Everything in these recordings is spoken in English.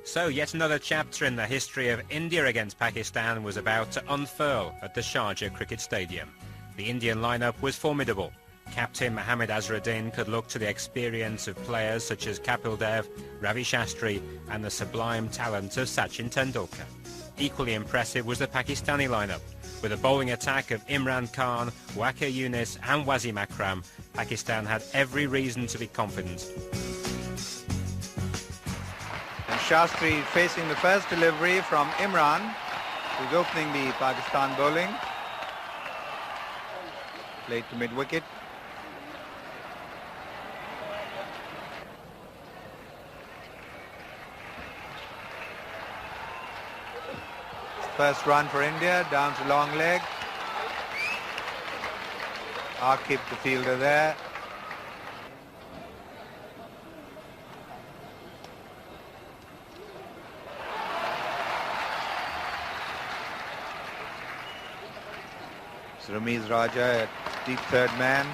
So yet another chapter in the history of India against Pakistan was about to unfurl at the Sarjah Cricket Stadium. The Indian lineup was formidable. Captain Mohammad Azharuddin could look to the experience of players such as Kapil Dev, Ravi Shastri and the sublime talent of Sachin Tendulkar. Equally impressive was the Pakistani lineup. With a bowling attack of Imran Khan, Waqar Younis and Wasim Akram, Pakistan had every reason to be confident. And Shastri facing the first delivery from Imran, who's opening the Pakistan bowling. Played to mid-wicket. First run for India, down to long leg. Akib, the fielder there. Sarjah at deep third man.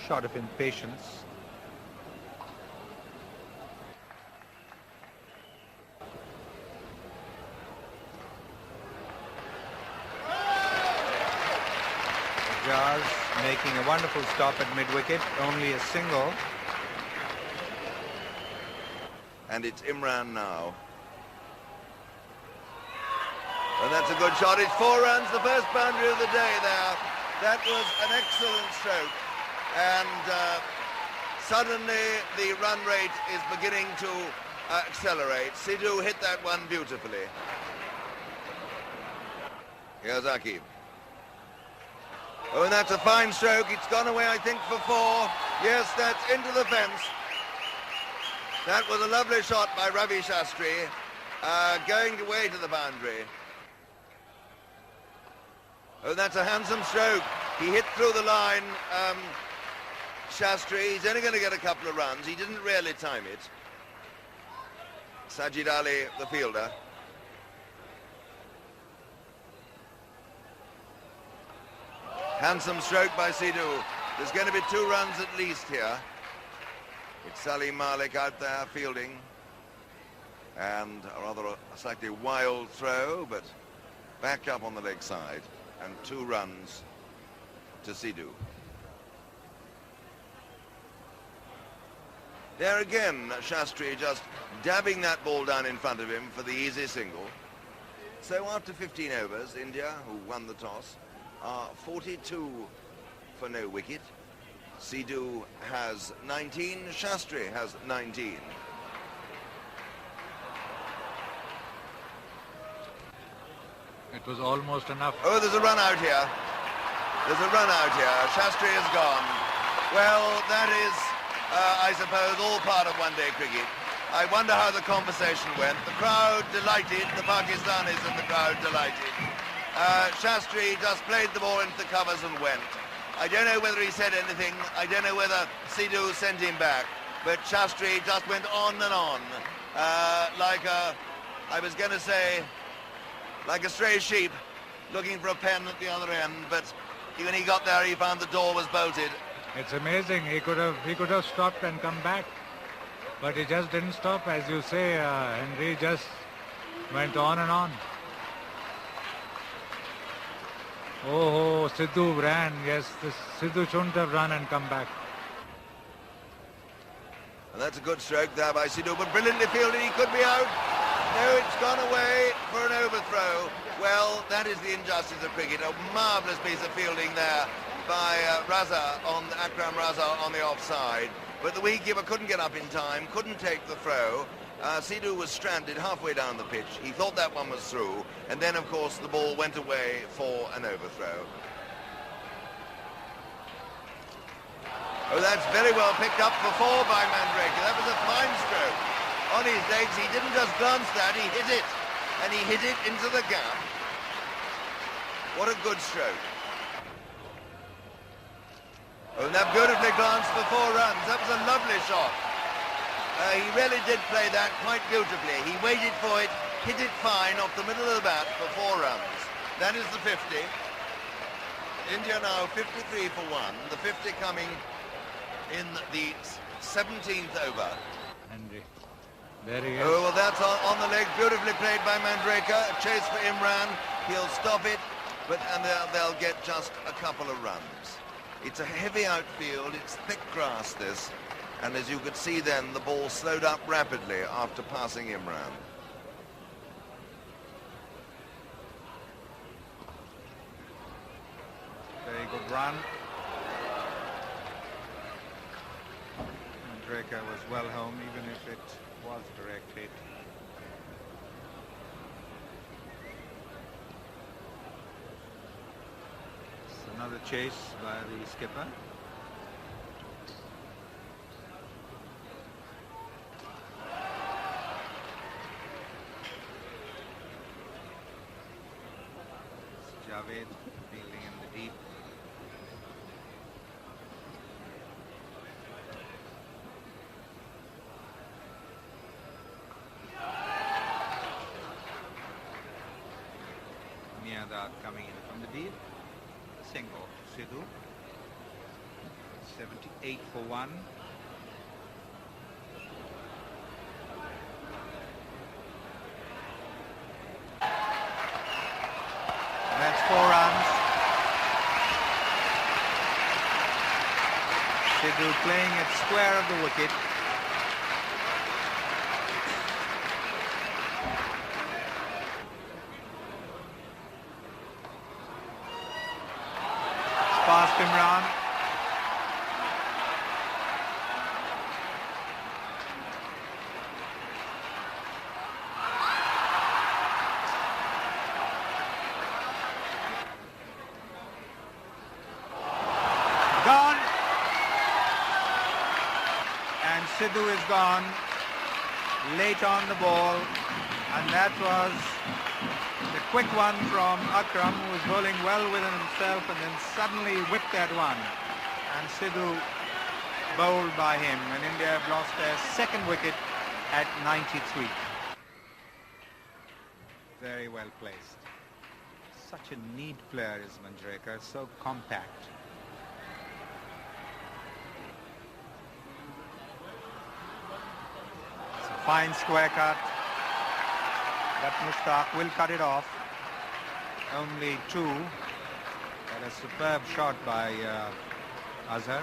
Shot of impatience. Jazz making a wonderful stop at mid-wicket, only a single. And it's Imran now. And that's a good shot. It's 4 runs, the first boundary of the day there. That was an excellent stroke. And suddenly the run rate is beginning to accelerate. Sidhu hit that one beautifully. Here's Akib. Oh, and that's a fine stroke. It's gone away, I think, for 4. Yes, that's into the fence. That was a lovely shot by Ravi Shastri, going away to the boundary. Oh, that's a handsome stroke. He hit through the line, Shastri. He's only going to get a couple of runs. He didn't really time it. Sajid Ali, the fielder. Handsome stroke by Sidhu. There's going to be 2 runs at least here. It's Salim Malik out there fielding. And a rather slightly wild throw, but backed up on the leg side. And 2 runs to Sidhu. There again, Shastri just dabbing that ball down in front of him for the easy single. So after 15 overs, India, who won the toss, are 42 for no wicket. Sidhu has 19, Shastri has 19. It was almost enough. Oh, there's a run out here. There's a run out here. Shastri is gone. Well, that is, I suppose, all part of one-day cricket. I wonder how the conversation went. The crowd delighted, the Pakistanis in the crowd delighted. Shastri just played the ball into the covers and went. I don't know whether he said anything. I don't know whether Sidhu sent him back. But Shastri just went on and on. Like a, I was going to say, like a stray sheep looking for a pen at the other end. But when he got there, he found the door was bolted. It's amazing. He could have stopped and come back. But he just didn't stop. As you say, Henry just went on and on. Oh, Sidhu ran. Yes, Sidhu shouldn't have run and come back. And that's a good stroke there by Sidhu, but brilliantly fielded. He could be out. No, it's gone away for an overthrow. Well, that is the injustice of cricket. A marvellous piece of fielding there by Akram Raza on the offside. But the wicketkeeper couldn't get up in time, couldn't take the throw. Sidhu was stranded halfway down the pitch. He thought that one was through, and then, of course, the ball went away for an overthrow. Oh, that's very well picked up for 4 by Mandraker. That was a fine stroke. On his legs, he didn't just glance that, he hit it. And he hit it into the gap. What a good stroke. Oh, and that beautifully glanced for 4 runs. That was a lovely shot. He really did play that quite beautifully. He waited for it, hit it fine off the middle of the bat for 4 runs. That is the 50. India now 53 for 1. The 50 coming in the 17th over. Henry. There he is. Oh, well, that's on the leg. Beautifully played by Mandraker. A chase for Imran. He'll stop it, and they'll get just a couple of runs. It's a heavy outfield. It's thick grass, this. And as you could see then, the ball slowed up rapidly after passing Imran. Very good run. Mandraker was well home, even if it was direct hit. It's another chase by the skipper. It's Javed fielding in the deep. Coming in from the deep. Single. Sidhu. 78 for 1. That's 4 runs. Sidhu playing it square of the wicket. Past Imran. Gone. And Sidhu is gone late on the ball, and that was the quick one from Akram, who was bowling well within himself, and then suddenly whipped that one. And Sidhu bowled by him, and India have lost their second wicket at 93. Very well placed. Such a neat player is Manjrekar, so compact. It's a fine square cut. But Mushtaq will cut it off. Only 2. And a superb shot by Azhar.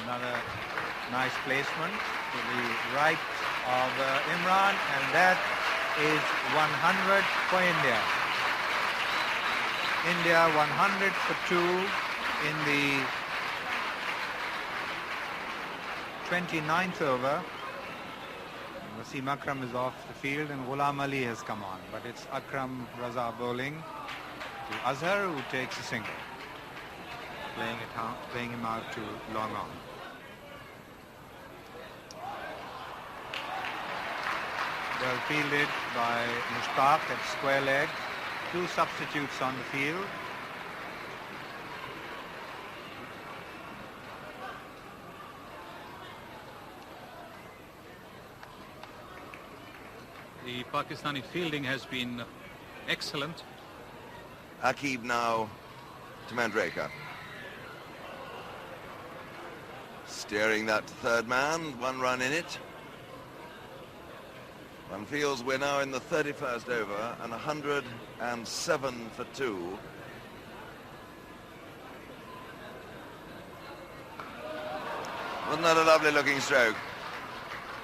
Another nice placement to the right of Imran, and that is 100 for India. India 100 for 2 in the 29th over. Wasim Akram is off the field and Ghulam Ali has come on, but it's Akram Raza bowling to Azhar, who takes a single, playing him out to long on. Well fielded by Mushtaq at square leg. 2 substitutes on the field. The Pakistani fielding has been excellent. Aqib now to Mandraker. Steering that third man, 1 run in it. One feels we're now in the 31st over and 107 for 2. Wasn't that a lovely looking stroke?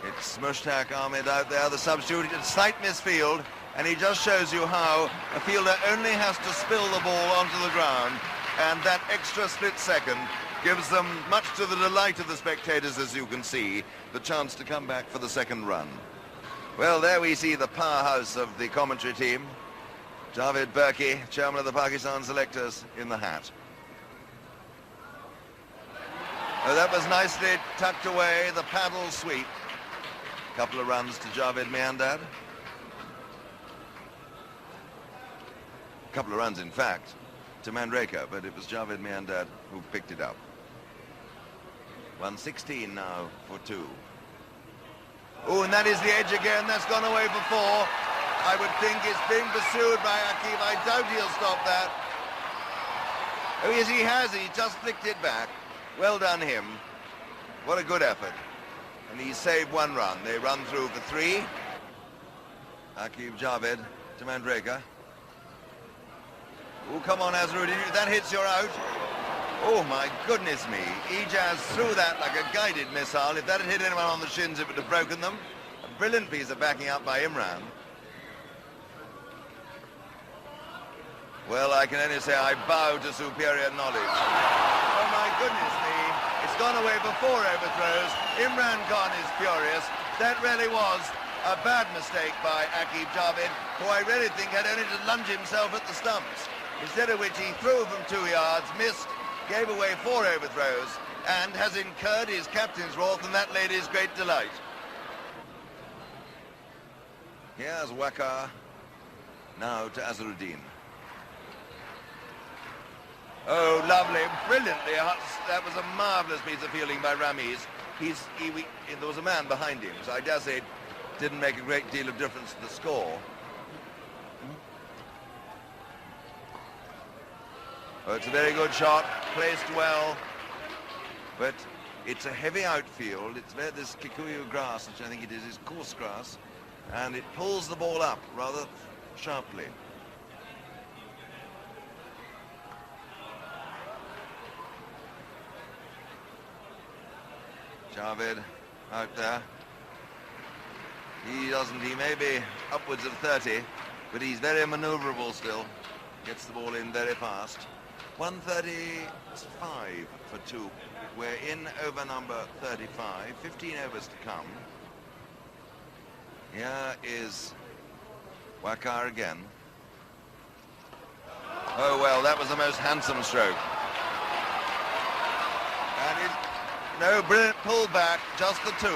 It's Mushtaq Ahmed out there, the substitute. It's slight misfield, and he just shows you how a fielder only has to spill the ball onto the ground, and that extra split second gives them, much to the delight of the spectators, as you can see, the chance to come back for the second run. Well, there we see the powerhouse of the commentary team. Javed Burki, chairman of the Pakistan selectors, in the hat. Oh, that was nicely tucked away, the paddle sweep. Couple of runs to Javed Miandad. Couple of runs, in fact, to Mandraker, but it was Javed Miandad who picked it up. 116 now for 2. Oh, and that is the edge again. That's gone away for 4. I would think, is being pursued by Aqib. I doubt he'll stop that. Oh, yes, he has. He just flicked it back. Well done him. What a good effort. And he saved one run. They run through for 3. Aqib Javed to Mandraker. Oh, come on, Azharuddin. If that hits, you're out. Oh, my goodness me. Ijaz threw that like a guided missile. If that had hit anyone on the shins, it would have broken them. A brilliant piece of backing up by Imran. Well, I can only say I bow to superior knowledge. Oh, my goodness me. It's gone away for 4 overthrows. Imran Khan is furious. That really was a bad mistake by Aqib Javed, who I really think had only to lunge himself at the stumps. Instead of which he threw from 2 yards, missed, gave away 4 overthrows, and has incurred his captain's wrath and that lady's great delight. Here's Waqar, now to Azharuddin. Oh, lovely, brilliantly. That was a marvellous piece of fielding by Ramiz. There was a man behind him, so I dare say it didn't make a great deal of difference to the score. Oh, it's a very good shot, placed well, but it's a heavy outfield. It's where this Kikuyu grass, which I think it is coarse grass, and it pulls the ball up rather sharply. Javed out there. He may be upwards of 30, but he's very maneuverable still. Gets the ball in very fast. 135 for 2. We're in over number 35. 15 overs to come. Here is Waqar again. Oh, well, that was the most handsome stroke. And no brilliant pullback, just the 2.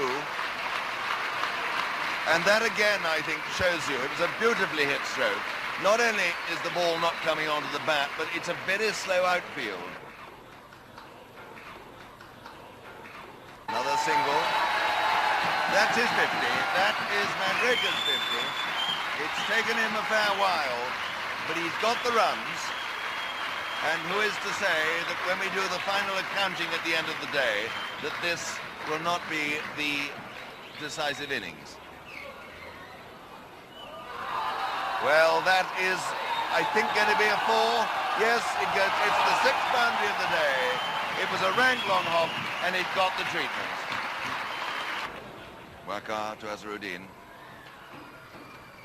And that again, I think, shows you it was a beautifully hit stroke. Not only is the ball not coming onto the bat, but it's a very slow outfield. Another single. That's his 50. That is Mandraker's 50. It's taken him a fair while, but he's got the runs. And who is to say that when we do the final accounting at the end of the day, that this will not be the decisive innings? Well, that is, I think, going to be a 4. Yes, it's the 6th boundary of the day. It was a rank-long hop, and it got the treatment. Waqar to Azharuddin.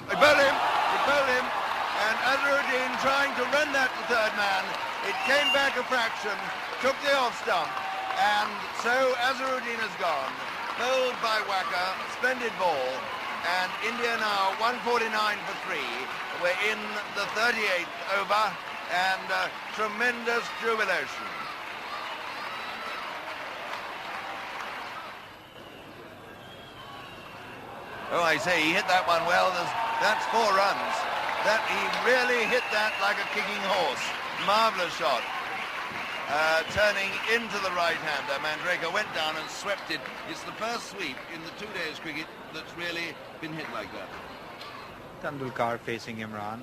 They bowled him, and Azharuddin trying to run that to third man. It came back a fraction, took the off stump, and so Azharuddin has gone. Bowled by Waqar, splendid ball. And India now 149 for 3. We're in the 38th over, and tremendous jubilation. Oh, I say, he hit that one well. That's 4 runs. He really hit that like a kicking horse. Marvellous shot. Turning into the right-hander. Mandraker went down and swept it. It's the first sweep in the 2 days cricket that's really been hit like that. Tendulkar facing Imran.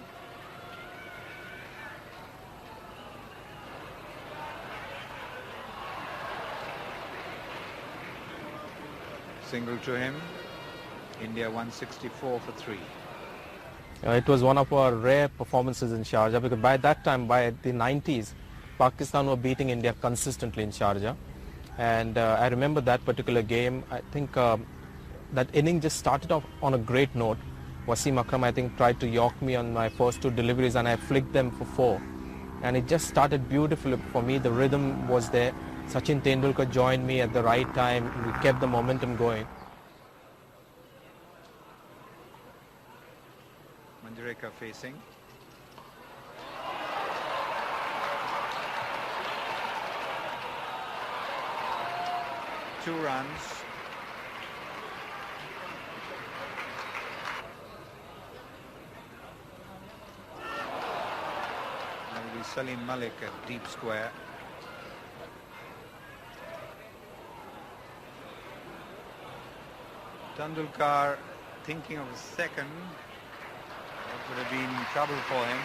Single to him. India 164 for 3. It was one of our rare performances in Sarjah, because by that time, by the 90s, Pakistan were beating India consistently in Sarjah. And I remember that particular game. I think that inning just started off on a great note. Wasim Akram, I think, tried to york me on my first 2 deliveries, and I flicked them for 4. And it just started beautifully for me. The rhythm was there. Sachin Tendulkar joined me at the right time. We kept the momentum going. Mandraker facing. Two runs. That will be Salim Malik at deep square. Tendulkar thinking of a second. would have been trouble for him.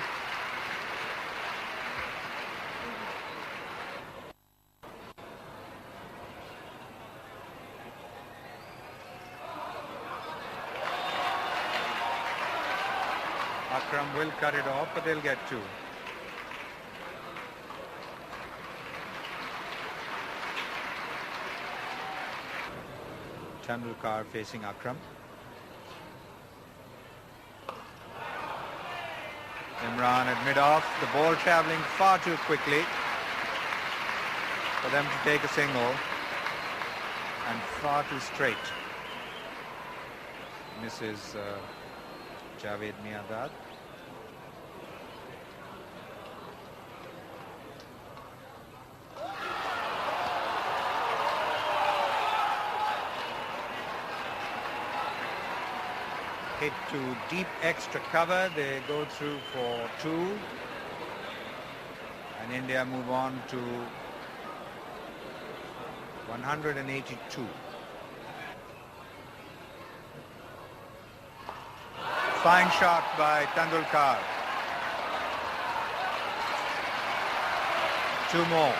Akram will cut it off, but they'll get two. Tendulkar facing Akram. Imran at mid-off, the ball travelling far too quickly for them to take a single, and far too straight. Misses Javed Miandad. Hit to deep extra cover. They go through for two. And India move on to 182. Fine shot by Tendulkar. Two more.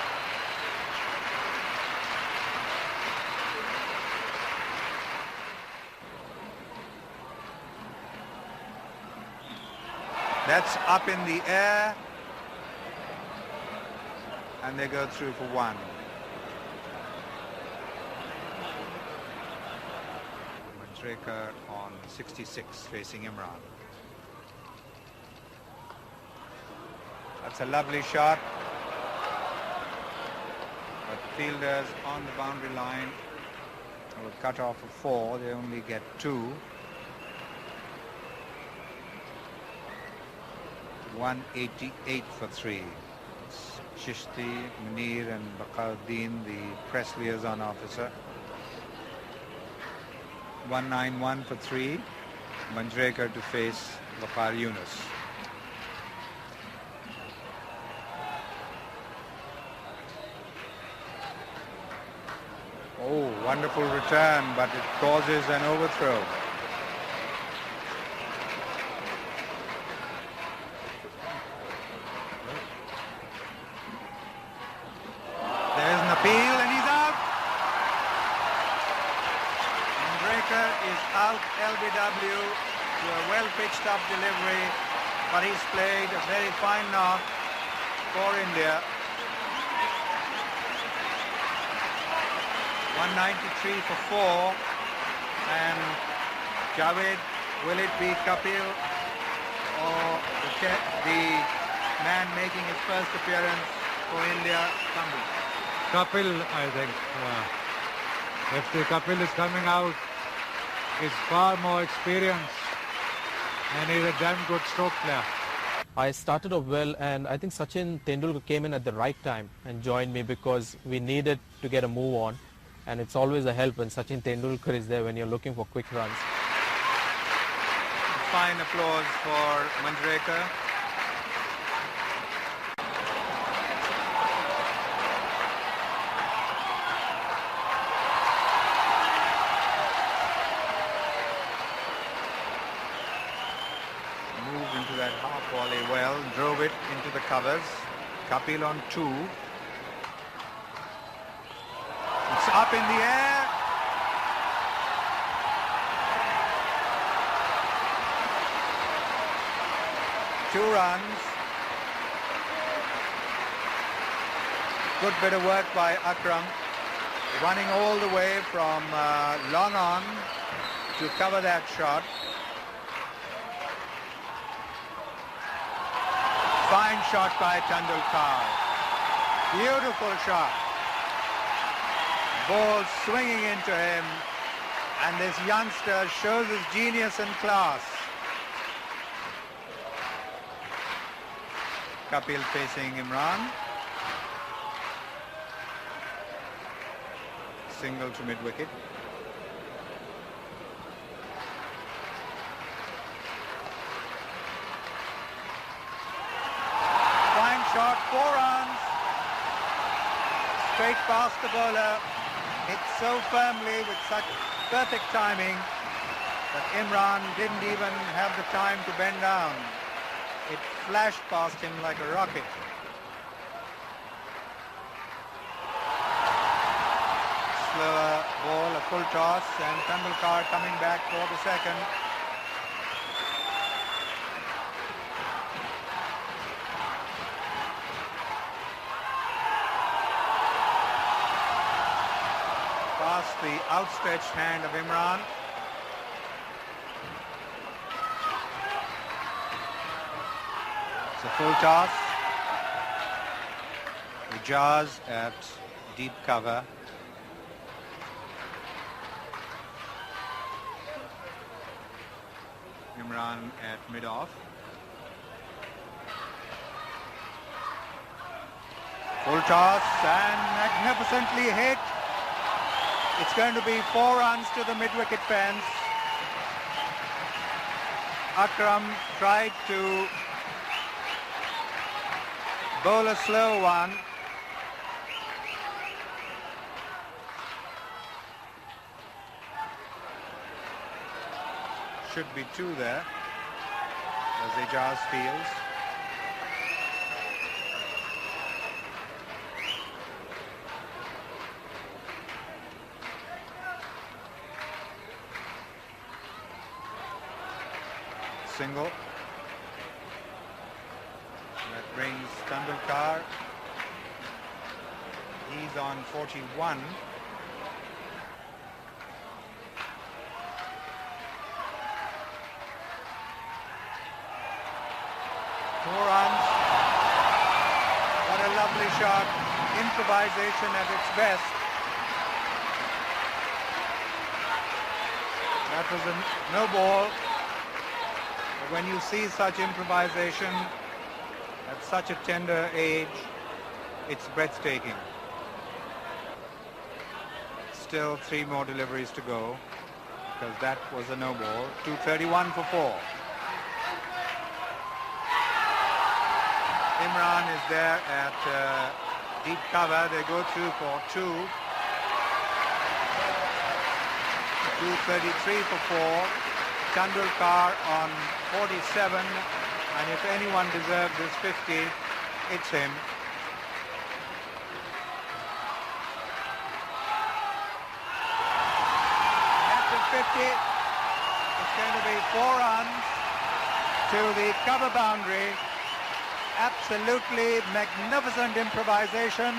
That's up in the air, and they go through for one. Manjrekar on 66 facing Imran. That's a lovely shot, but the fielders on the boundary line will cut off for four. They only get two. 188 for three. It's Chishti, Munir and Baqauddin, the press liaison officer. 191 for three. Manjrekar to face Waqar Yunus. Oh, wonderful return, but it causes an overthrow. There's an appeal and he's out. Manjrekar is out LBW to a well-pitched up delivery, but he's played a very fine knock for India. 193 for four, and Javed, will it be Kapil or the man making his first appearance for India? Kapil, I think. If the Kapil is coming out, he's far more experienced and he's a damn good stroke player. I started off well, and I think Sachin Tendulkar came in at the right time and joined me because we needed to get a move on. And it's always a help when Sachin Tendulkar is there when you're looking for quick runs. Fine applause for Manjrekar. Moved into that half volley well, drove it into the covers. Kapil on two. It's up in the air. Two runs. Good bit of work by Akram. Running all the way from long on to cover that shot. Fine shot by Tendulkar. Beautiful shot. Ball swinging into him, and this youngster shows his genius and class. Kapil facing Imran. Single to mid-wicket. Fine shot, 4 runs. Straight past the bowler. Hit so firmly with such perfect timing. But Imran didn't even have the time to bend down. It flashed past him like a rocket. Slower ball, a full toss, and Tendulkar coming back for the second. Past the outstretched hand of Imran. It's a full toss. Ijaz at deep cover. Imran at mid-off. Full toss and magnificently hit. It's going to be 4 runs to the mid-wicket fence. Akram tried to bowl a slow one. Should be 2 there, as Ijaz feels. Single. That brings Tendulkar. He's on 41. What a lovely shot. Improvisation at its best. That was a no ball. But when you see such improvisation at such a tender age, it's breathtaking. Still 3 more deliveries to go, because that was a no ball. 231 for 4. Imran is there at deep cover. They go through for 2. 233 for 4. Tendulkar on 47. And if anyone deserves this 50, it's him. After 50, it's going to be 4 runs to the cover boundary. Absolutely magnificent improvisation.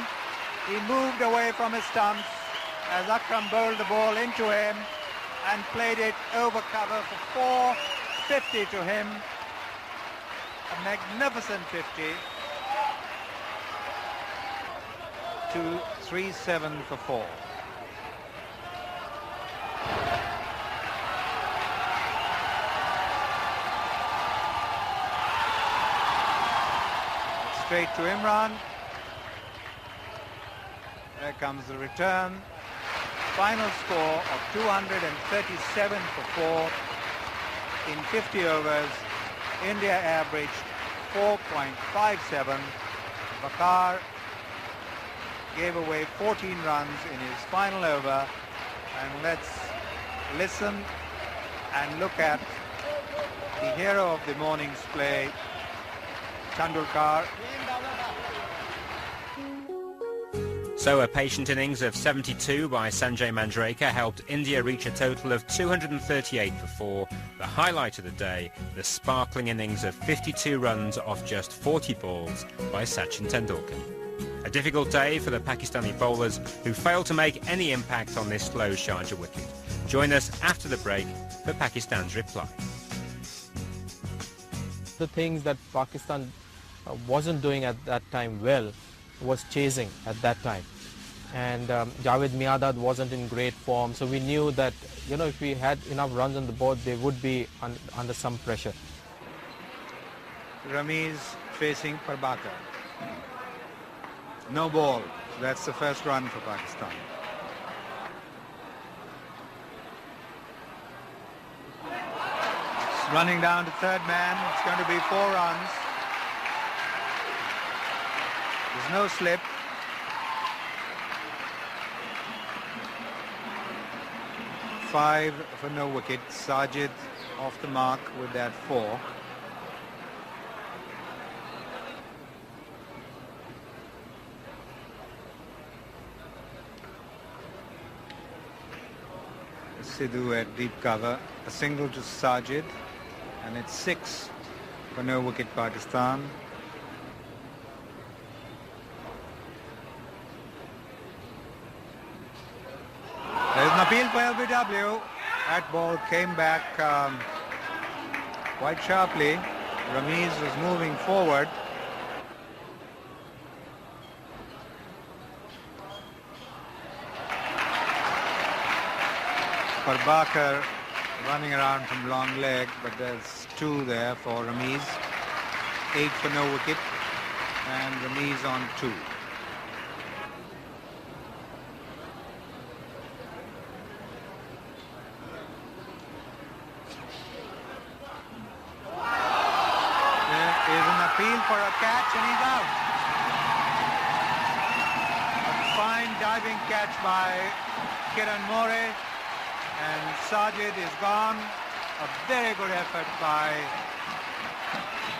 He moved away from his stumps as Akram bowled the ball into him and played it over cover for 4. 50 to him. A magnificent 50. 237 for 4. Straight to Imran. There comes the return. Final score of 237 for 4. In 50 overs, India averaged 4.57. Bakar gave away 14 runs in his final over. And let's listen and look at the hero of the morning's play, Tendulkar. So a patient innings of 72 by Sanjay Manjrekar helped India reach a total of 238 for 4. The highlight of the day, the sparkling innings of 52 runs off just 40 balls by Sachin Tendulkar. A difficult day for the Pakistani bowlers who failed to make any impact on this slow Sarjah wicket. Join us after the break for Pakistan's reply. The things that Pakistan wasn't doing at that time well was chasing at that time. And Javed Miandad wasn't in great form, so we knew that, if we had enough runs on the board, they would be under some pressure. Ramiz facing Parbakar. No ball. So that's the first run for Pakistan. It's running down to third man. It's going to be 4 runs. There's no slip. 5 for no wicket. Sarjah off the mark with that 4. Sidhu at deep cover, a single to Sarjah, and it's 6 for no wicket Pakistan. There's an appeal for LBW. That ball came back quite sharply. Ramiz was moving forward. Prabhakar running around from long leg, but there's 2 there for Ramiz. 8 for no wicket, and Ramiz on 2. There is an appeal for a catch, and he's out. A fine diving catch by Kiran More. And Sarjah is gone. A very good effort by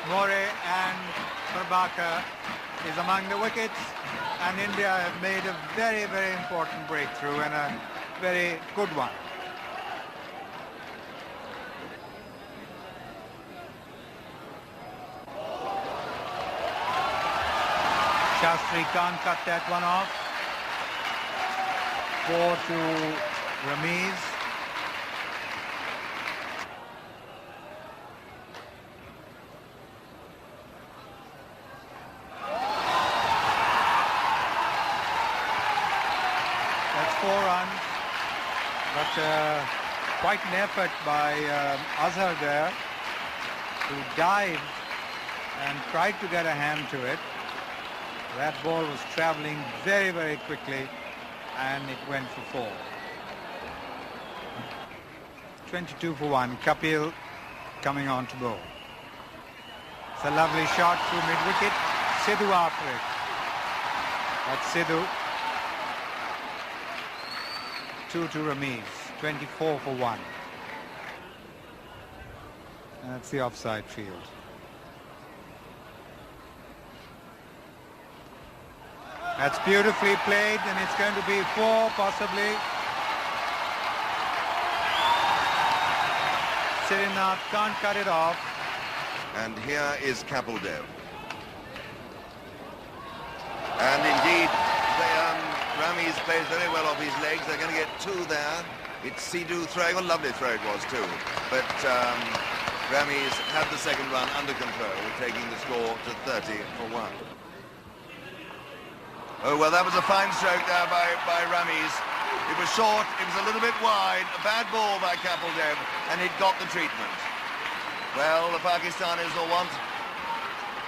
More, and Prabhakar is among the wickets. And India have made a very, very important breakthrough, and a very good one. Shastri can't cut that one off. 4 to Ramiz. That's 4 runs, but quite an effort by Azhar there, who dived and tried to get a hand to it. That ball was traveling very, very quickly, and it went for 4. 22 for 1. Kapil coming on to bowl. It's a lovely shot through mid-wicket. Sidhu after it. That's Sidhu. 2 to Ramiz. 24 for 1. And that's the offside field. That's beautifully played, and it's going to be 4 possibly. Srinath can't cut it off. And here is Kapil Dev. And indeed, Ramiz plays very well off his legs. They're going to get 2 there. It's Sidhu throwing. A lovely throw it was too. But Ramiz had the second run under control, taking the score to 30 for 1. Oh, well, that was a fine stroke there by Ramiz. It was short, it was a little bit wide, a bad ball by Kapil Dev, and it got the treatment. Well, the Pakistanis will want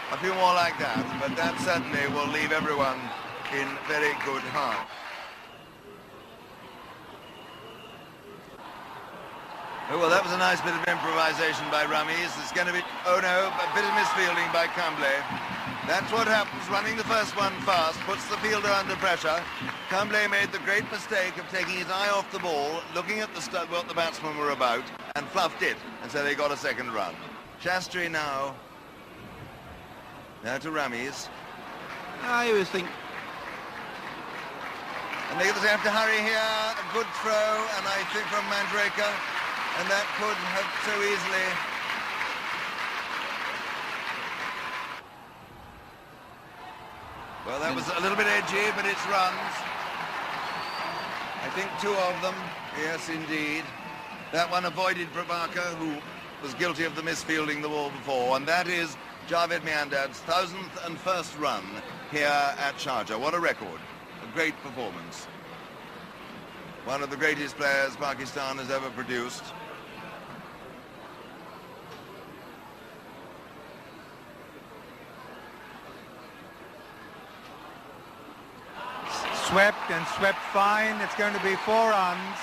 a few more like that, but that certainly will leave everyone in very good heart. Oh, well, that was a nice bit of improvisation by Ramiz. It's going to be, oh no, a bit of misfielding by Kamble. That's what happens, running the first one fast, puts the fielder under pressure. Kamble made the great mistake of taking his eye off the ball, looking at what the batsmen were about, and fluffed it, and so they got a second run. Shastri now to Ramiz. I always think... And they have to hurry here, a good throw, and I think from Mandraker, and that could have so easily... Well, that was a little bit edgy, but it's runs. I think 2 of them. Yes, indeed. That one avoided Prabhakar, who was guilty of the misfielding the ball before, and that is Javed Miandad's 1,001st run here at Sarjah. What a record. A great performance. One of the greatest players Pakistan has ever produced. Swept and swept fine. It's going to be 4 runs.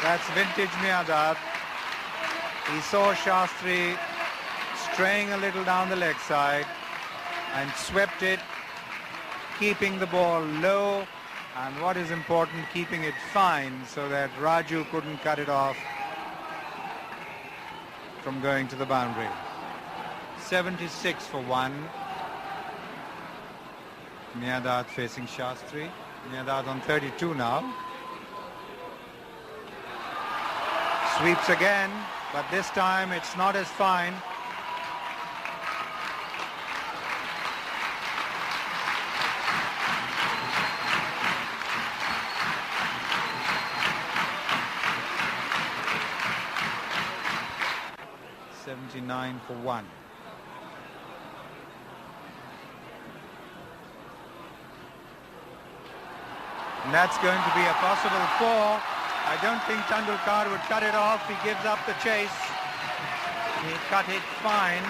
That's vintage Miandad. He saw Shastri straying a little down the leg side and swept it, keeping the ball low And what is important, keeping it fine so that Raju couldn't cut it off from going to the boundary. 76 for 1. Miandad facing Shastri. Miandad on 32 now. Sweeps again, but this time it's not as fine. For 1. And that's going to be a possible 4. I don't think Tendulkar would cut it off. He gives up the chase. He cut it fine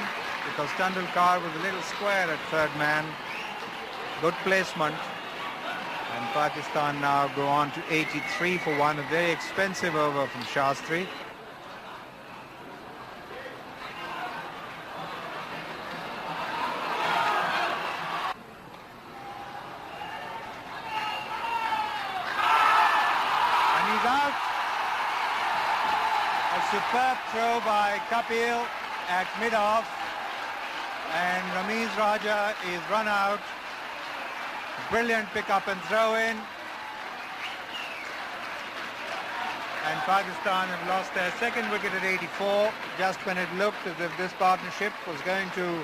because Tendulkar was a little square at third man. Good placement. And Pakistan now go on to 83 for 1. A very expensive over from Shastri. Superb throw by Kapil at mid-off, and Ramiz Raja is run out. Brilliant pick-up and throw-in. And Pakistan have lost their second wicket at 84, just when it looked as if this partnership was going to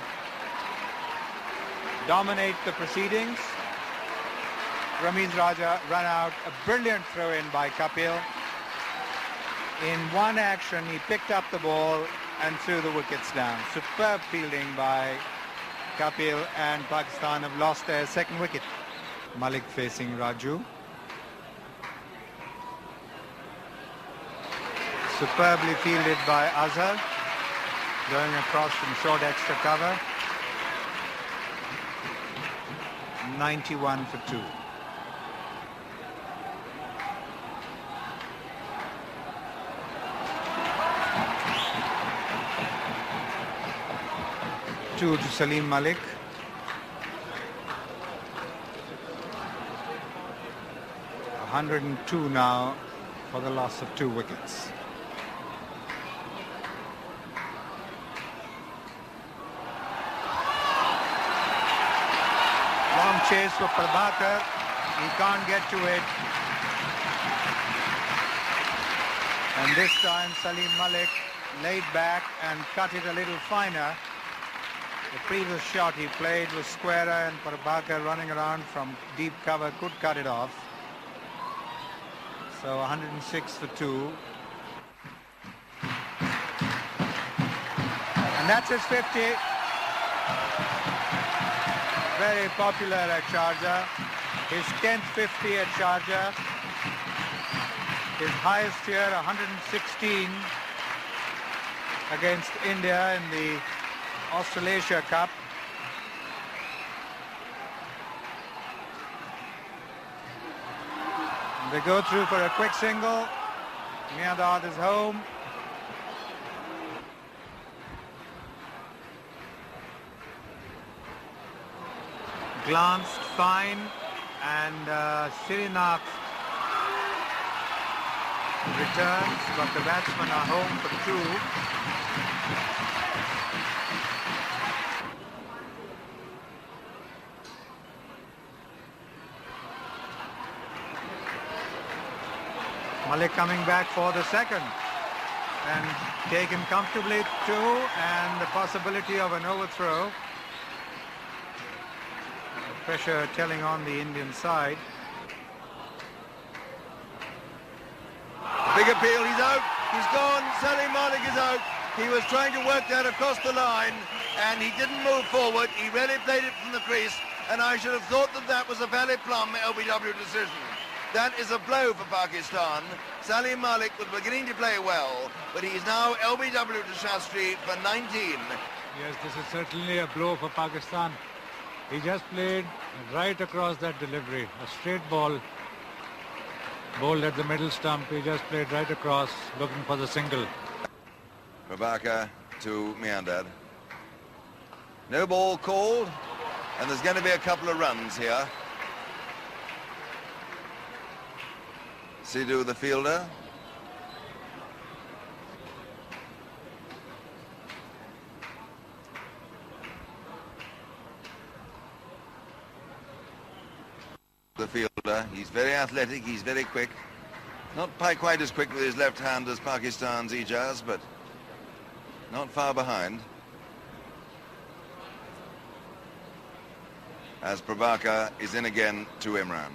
dominate the proceedings. Ramiz Raja run out. A brilliant throw-in by Kapil. In one action, he picked up the ball and threw the wickets down. Superb fielding by Kapil, and Pakistan have lost their second wicket. Malik facing Raju. Superbly fielded by Azhar, going across from short extra cover. 91 for 2. To Salim Malik. 102 now for the loss of 2 wickets. Long chase for Prabhakar. He can't get to it. And this time Salim Malik laid back and cut it a little finer. The previous shot he played was squarer, and Prabhakar running around from deep cover could cut it off. So 106 for 2. And that's his 50. Very popular at Sarjah. His 10th 50 at Sarjah. His highest here, 116 against India in the Australasia Cup. They go through for a quick single. Miandad is home. Glanced fine, and Srinath returns, but the batsmen are home for 2. Malik coming back for the second, and taken comfortably 2, and the possibility of an overthrow. Pressure telling on the Indian side. Big appeal, he's out, he's gone, Salim Malik is out. He was trying to work that across the line, and he didn't move forward. He really played it from the crease, and I should have thought that that was a fairly plumb LBW decision. That is a blow for Pakistan. Salim Malik was beginning to play well, but he's now LBW to Shastri for 19. Yes, this is certainly a blow for Pakistan. He just played right across that delivery. A straight ball, bowled at the middle stump. He just played right across, looking for the single. Prabhakar to Miandad. No ball called, and there's going to be a couple of runs here. Sidhu, the fielder. The fielder, he's very athletic, he's very quick. Not quite as quick with his left hand as Pakistan's Ijaz, but not far behind. As Prabhakar is in again to Imran.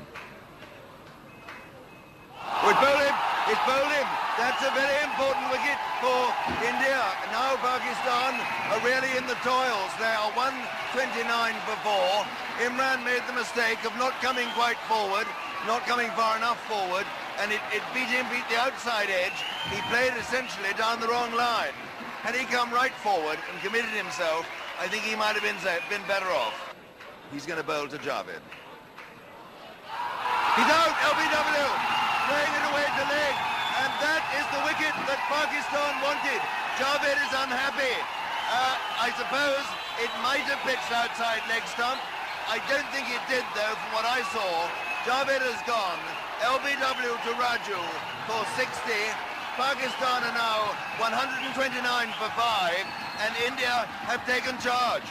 It's bowled him! It's bowled him! That's a very important wicket for India. Now Pakistan are really in the toils. They are 129 for 4. Imran made the mistake of not coming quite forward, not coming far enough forward, and it beat the outside edge. He played essentially down the wrong line. Had he come right forward and committed himself, I think he might have been better off. He's going to bowl to Javed. He's out, LBW, playing it away to leg, and that is the wicket that Pakistan wanted. Javed is unhappy. I suppose it might have pitched outside leg stump. I don't think it did, though, from what I saw. Javed has gone. LBW to Raju for 60. Pakistan are now 129 for 5, and India have taken charge.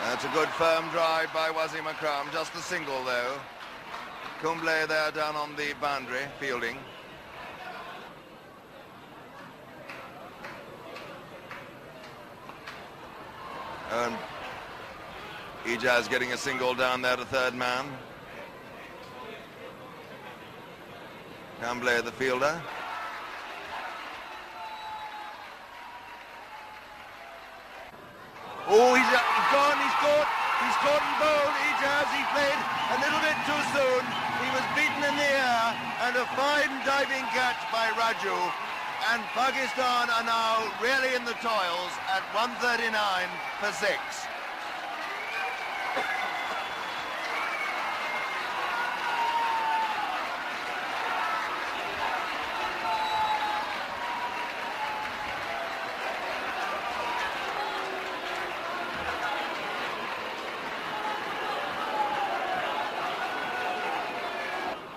That's a good firm drive by Wasim Akram, just a single though. Kumble there down on the boundary, fielding. And Ijaz getting a single down there to third man. Kumble the fielder. Oh, he's gone, he's caught and bowled. Ijaz, he played a little bit too soon. He was beaten in the air, and a fine diving catch by Raju. And Pakistan are now really in the toils at 139 for 6.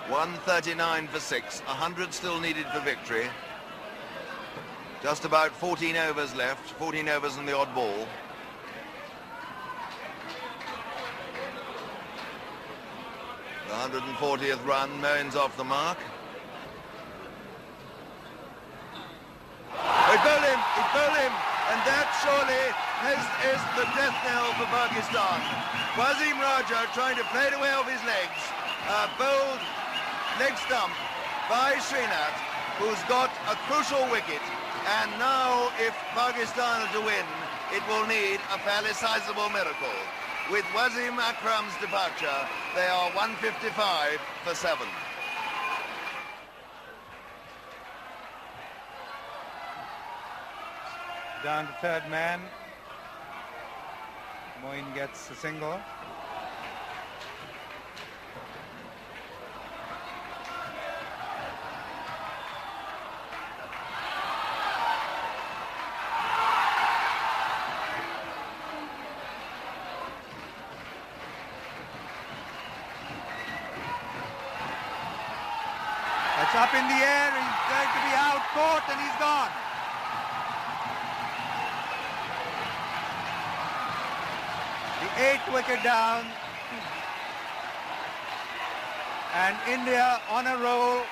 $139 for 6, 100 still needed for victory. Just about 14 overs left, 14 overs and the odd ball. The 140th run, Moen's off the mark. He bowled him, and that surely is the death knell for Pakistan. Wasim Raja trying to play it away off his legs, bowled leg stump by Srinath, who's got a crucial wicket. And now, if Pakistan are to win, it will need a fairly sizable miracle. With Wasim Akram's departure, they are 155 for 7. Down to third man. Moeen gets a single. It's up in the air, he's going to be out, caught, and he's gone. The 8th wicket down. And India on a roll.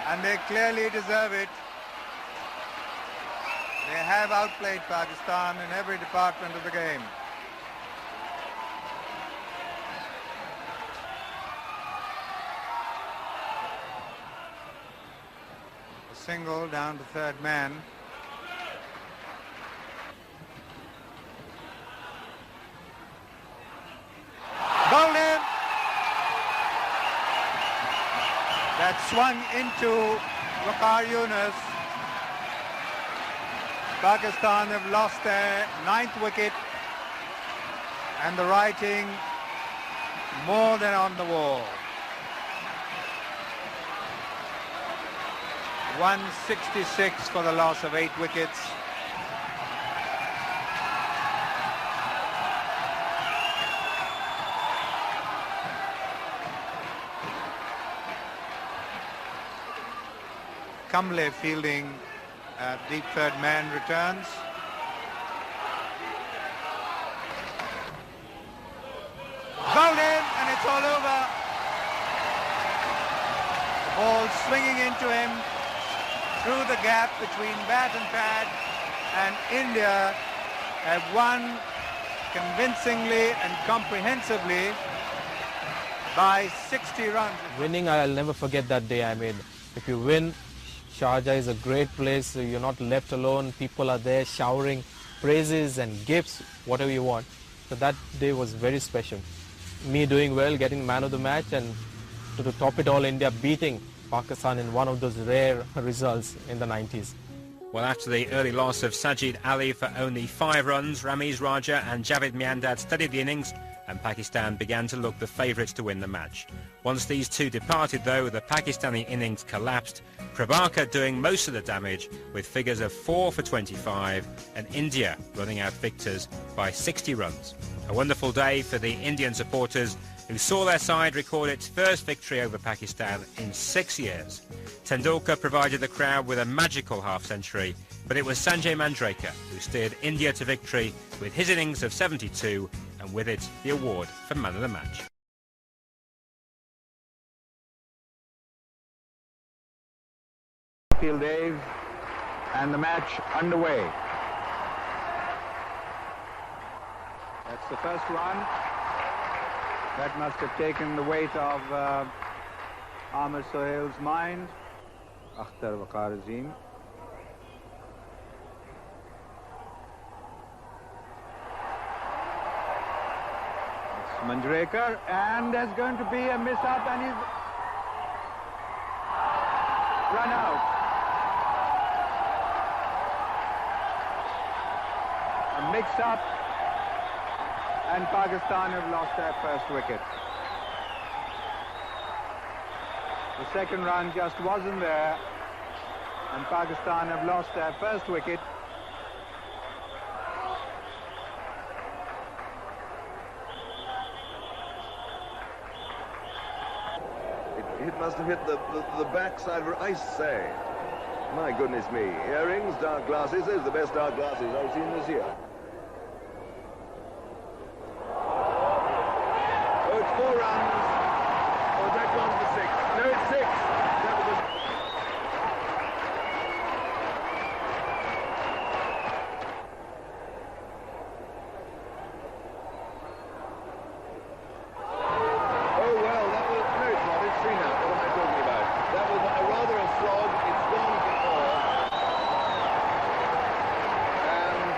And they clearly deserve it. They have outplayed Pakistan in every department of the game. Single down to third man. Bowled him. That swung into Waqar Yunus. Pakistan have lost their 9th wicket, and the writing more than on the wall. 166 for the loss of 8 wickets. Kamble fielding, deep third man returns. Bowled in, and it's all over. The ball swinging into him through the gap between bat and pad, and India have won convincingly and comprehensively by 60 runs. Winning, I'll never forget that day. I mean, if you win, Sarjah is a great place. So you're not left alone. People are there showering praises and gifts, whatever you want. So that day was very special. Me doing well, getting man of the match, and to top it all, India beating Pakistan in one of those rare results in the 90s. Well, after the early loss of Sajid Ali for only 5 runs, Ramiz Raja and Javed Miandad steadied the innings, and Pakistan began to look the favourites to win the match. Once these two departed, though, the Pakistani innings collapsed, Prabhakar doing most of the damage with figures of 4 for 25, and India running out victors by 60 runs. A wonderful day for the Indian supporters, who saw their side record its first victory over Pakistan in 6 years. Tendulkar provided the crowd with a magical half-century, but it was Sanjay Manjrekar who steered India to victory with his innings of 72, and with it the award for man of the match. Field Dave, and the match underway. That's the first one. That must have taken the weight of Amir Sohail's mind. Akhtar Waqar Azim. It's Manjrekar, and there's going to be a miss-up, and he's run out. A mix-up, and Pakistan have lost their first wicket. The second run just wasn't there, and Pakistan have lost their first wicket. It must have hit the backside of her, I say. My goodness me. Earrings, dark glasses. Those are the best dark glasses I've seen this year. Oh, it's 4 runs. Oh, that one's for 6. No, it's 6. That was Oh, well, that was... No, it's not. It's 3 now. What am I talking about? That was rather a slog. It's gone for 4. And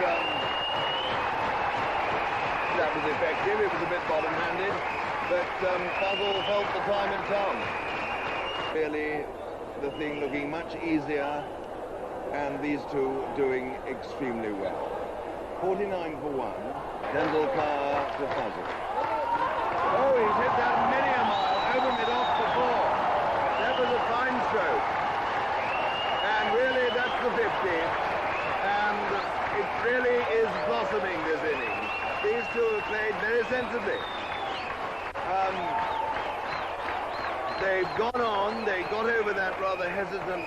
that was effective. It was a bit bottom-handed. But Fazal felt the time in town. Really, the thing looking much easier, and these two doing extremely well. 49 for 1. Tendulkar to Fazal. Oh, he's hit that many a mile, over mid-off before. That was a fine stroke. And really, that's the 50. And it really is blossoming, this innings. These two have played very sensibly. They've gone on, they got over that rather hesitant,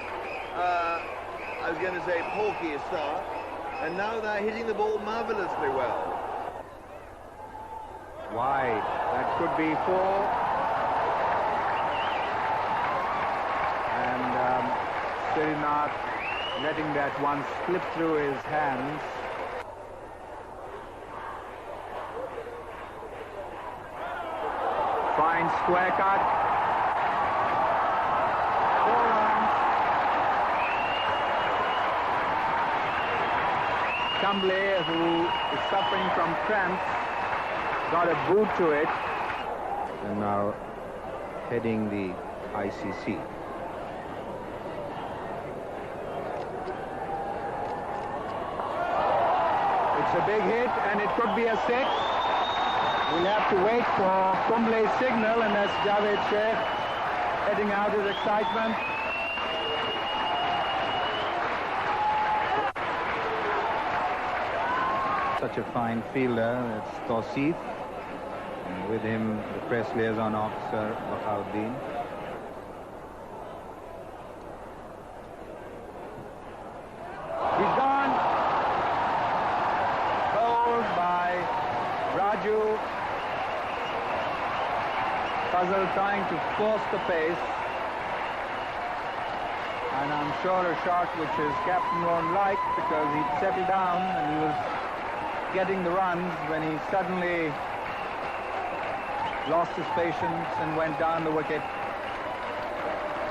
I was going to say porky start, and now they're hitting the ball marvellously well. Wide. That could be 4. And Srinath letting that one slip through his hands. Fine square cut. 4 runs. Kamble, who is suffering from cramps, got a boot to it, and now heading the ICC. It's a big hit, and it could be a 6. We'll have to wait for Kumble's signal, and that's Javed Sheikh heading out his excitement. Such a fine fielder, it's Tausif. And with him, the press liaison officer, Bahauddin. He's gone. Bowled by Raju. Fazal trying to force the pace. And I'm sure a shot which his captain won't like, because he'd settled down and he was getting the runs when he suddenly lost his patience and went down the wicket.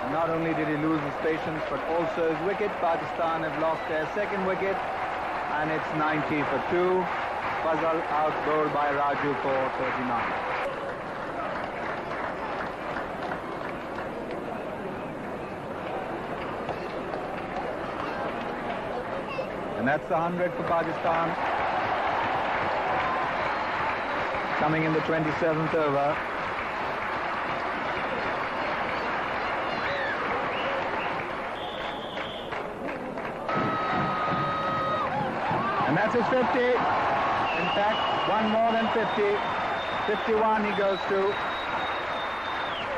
And not only did he lose his patience, but also his wicket. Pakistan have lost their second wicket, and it's 90 for 2. Fazal out bowled by Raju for 39. And that's the 100 for Pakistan. Coming in the 27th over. And that's his 50. In fact, one more than 50. 51 he goes to.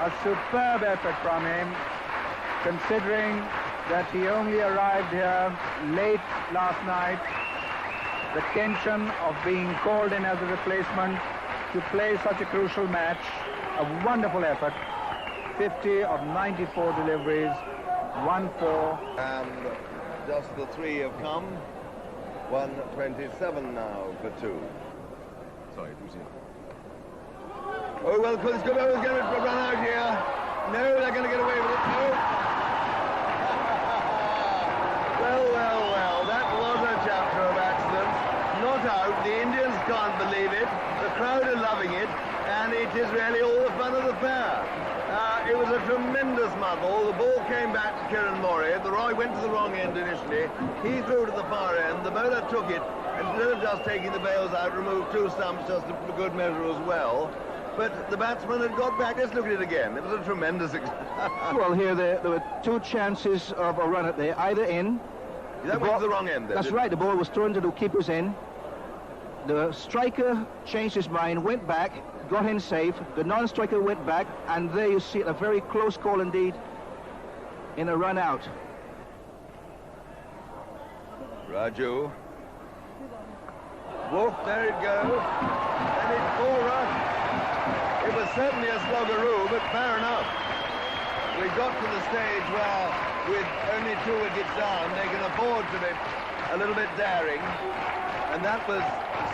A superb effort from him, considering that he only arrived here late last night. The tension of being called in as a replacement to play such a crucial match. A wonderful effort. 50 of 94 deliveries, 1-4. And just the 3 have come. 127 now for 2. Sorry, who's in? Oh, well, it's going to run out here. No, they're going to get away with it. No. Well, that was a chapter of accidents. Not out. The Indians can't believe it. The crowd are loving it, and it is really all the fun of the fair. It was a tremendous muddle. The ball came back to Kiran Mori. The Roy went to the wrong end initially. He threw to the far end. The bowler took it, and instead of just taking the bails out, removed 2 stumps just for good measure as well. But the batsman had got back. Let's look at it again. It was a tremendous... Well, here there were 2 chances of a run at there, either in. That went to the wrong end then. That's right. The ball was thrown to the keeper's end. The striker changed his mind, went back, got in safe. The non-striker went back, and there you see it, a very close call indeed in a run out. Raju. Wolf, there it goes. And it's 4 runs. It was certainly a sloggeroo, but fair enough. We got to the stage where, with only 2 wickets down, they can afford to be a little bit daring. And that was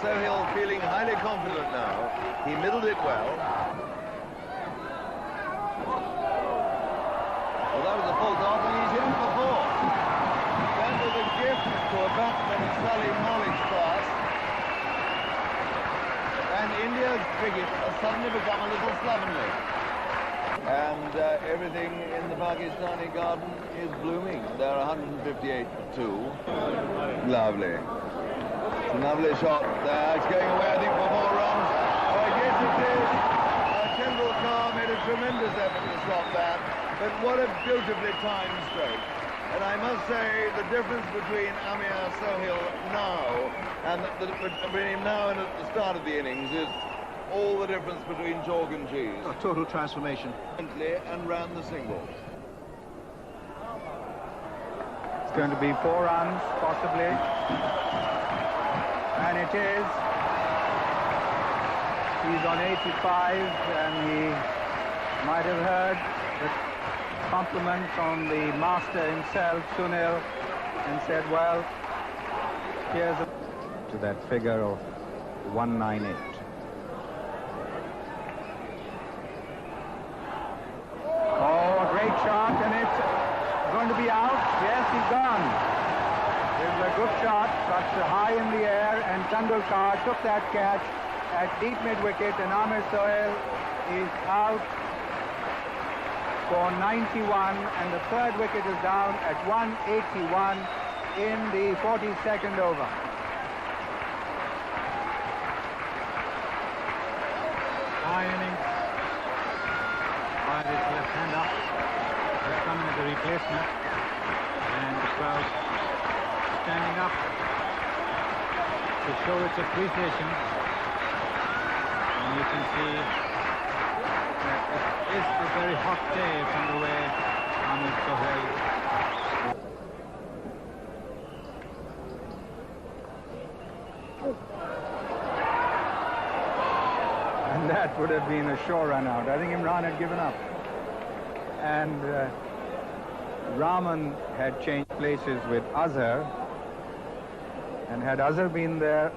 Sohail feeling highly confident now. He middled it well. Well, that was a full dart, and he's in for 4. That was a gift to a batsman of Salim Malik's class. And India's cricket has suddenly become a little slovenly. And everything in the Pakistani garden is blooming. They're 158 for 2. Lovely. It's a lovely shot there. It's going away, I think, for 4 runs. Oh, yes, it is. Tendulkar made a tremendous effort to stop that. But what a beautifully timed stroke. And I must say, the difference between Amir Sohail now and between him now and at the start of the innings is all the difference between chalk and cheese. A total transformation. And ran the singles. It's going to be 4 runs, possibly. And it is. He's on 85, and he might have heard the compliment from the master himself, Sunil, and said, well, here's to that figure of 198. Oh, a great shot, and it's going to be out. Yes, he's gone. It was a good shot, but high in the air, and Tendulkar took that catch at deep mid-wicket, and Amir Sohail is out for 91, and the 3rd wicket is down at 181 in the 42nd over. the replacement, and the crowd standing up to show its appreciation. And you can see that it is a very hot day from the way Ahmed Sohail. And that would have been a sure run out. I think Imran had given up. And Rahman had changed places with Azhar. And had Azhar been there,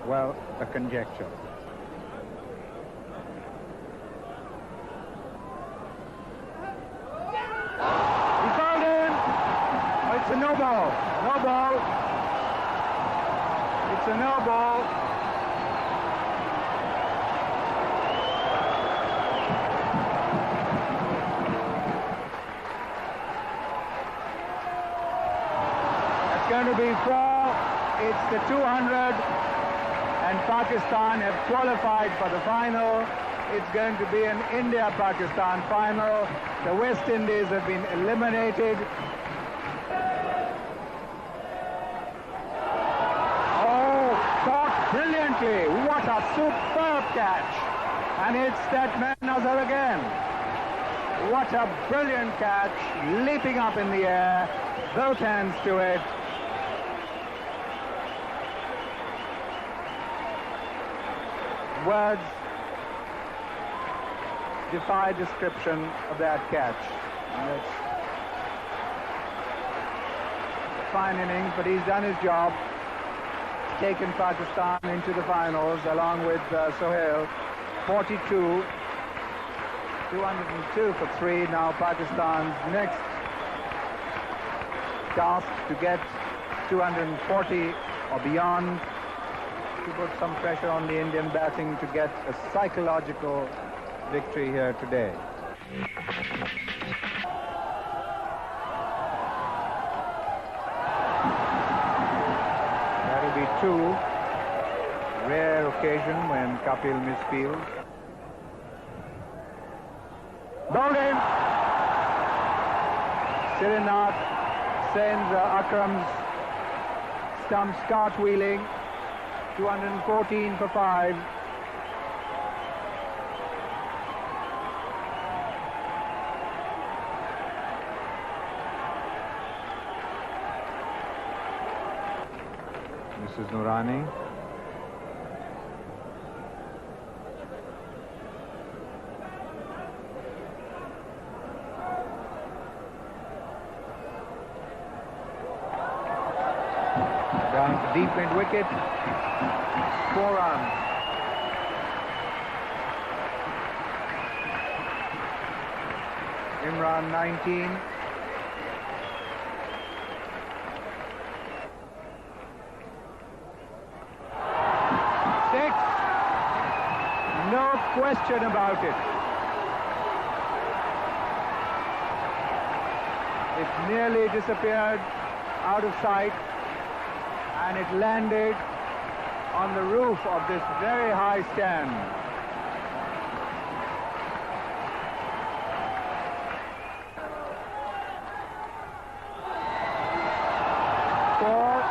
well, a conjecture. He called in. Oh, it's a no ball. No ball. It's a no ball. Going to be 4. It's the 200, and Pakistan have qualified for the final. It's going to be an India-Pakistan final. The West Indies have been eliminated. Oh, caught brilliantly. What a superb catch. And it's that man Azhar again. What a brilliant catch, leaping up in the air, both hands to it. Words defy description of that catch. And it's a fine innings, but he's done his job. Taken Pakistan into the finals along with Sohail. 42, 202 for 3. Now Pakistan's next task to get 240 or beyond, to put some pressure on the Indian batting to get a psychological victory here today. That'll be 2. Rare occasion when Kapil misfields. Bowled in. Srinath sends Akram's stumps cartwheeling. 214 for 5. Mrs. Noorani. Down to deep mid wicket. 4 runs. Imran 19. No question about it. It nearly disappeared out of sight, and it landed on the roof of this very high stand. Four,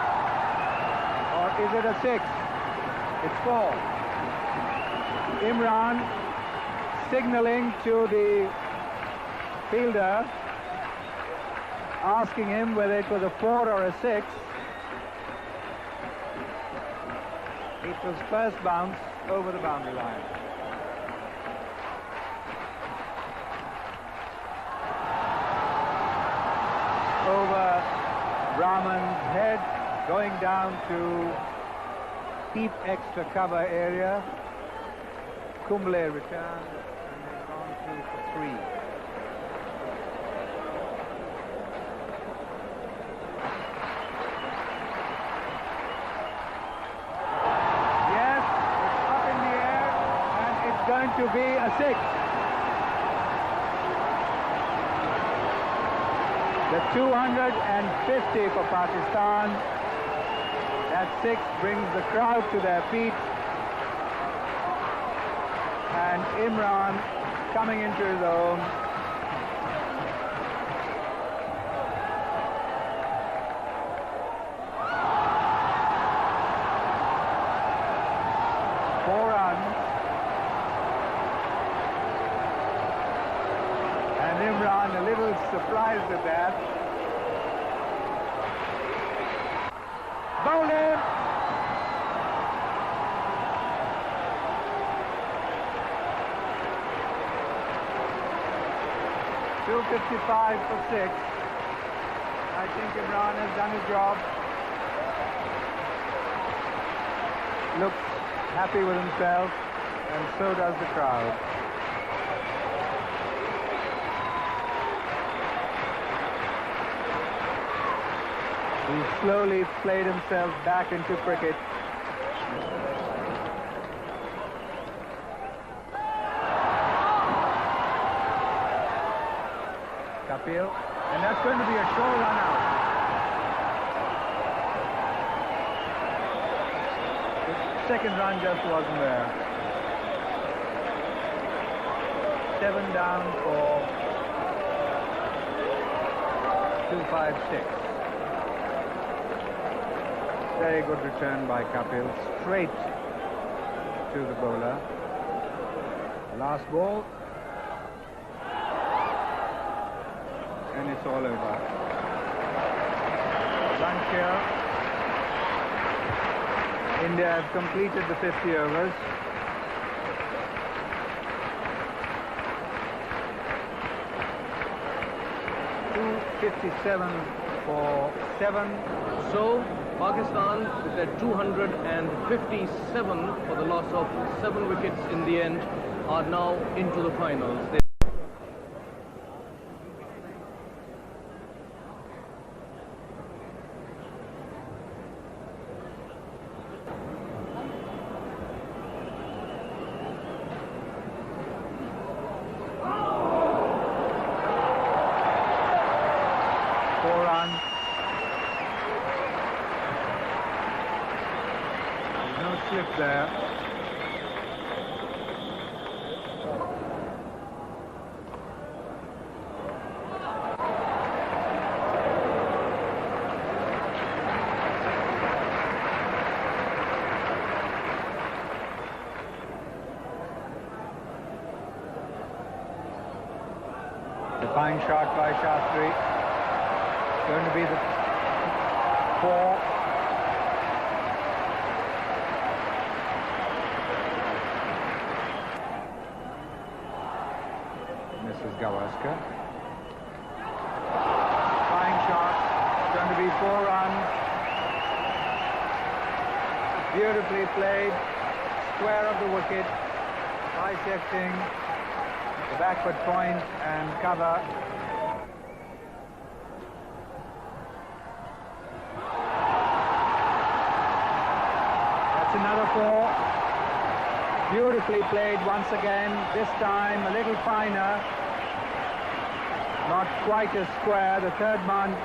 or is it a 6? It's 4. Imran signaling to the fielder, asking him whether it was a 4 or a 6. It was first bounce over the boundary line. Over Rahman's head, going down to deep extra cover area. Kumble returned, and they've gone through for 3. Yes, it's up in the air, and it's going to be a 6. The 250 for Pakistan. That 6 brings the crowd to their feet. And Imran coming into his own. surprised at that. Bowling! .255 for 6. I think Imran has done his job. Looks happy with himself, and so does the crowd. He's slowly played himself back into cricket. Kapil, and that's going to be a sure run out. The second run just wasn't there. 7 down for 256. Very good return by Kapil, straight to the bowler. Last ball. And it's all over. Run here. India have completed the 50 overs. .257 for 7. So Pakistan, with their 257 for the loss of 7 wickets in the end, are now into the finals. Slip there. The fine shot by Shastri. Going to be the 4. Gavaskar. Fine shot. It's going to be 4 runs. Beautifully played. Square of the wicket. Bisecting the backward point and cover. That's another 4. Beautifully played once again. This time a little finer. Not quite as square. The third man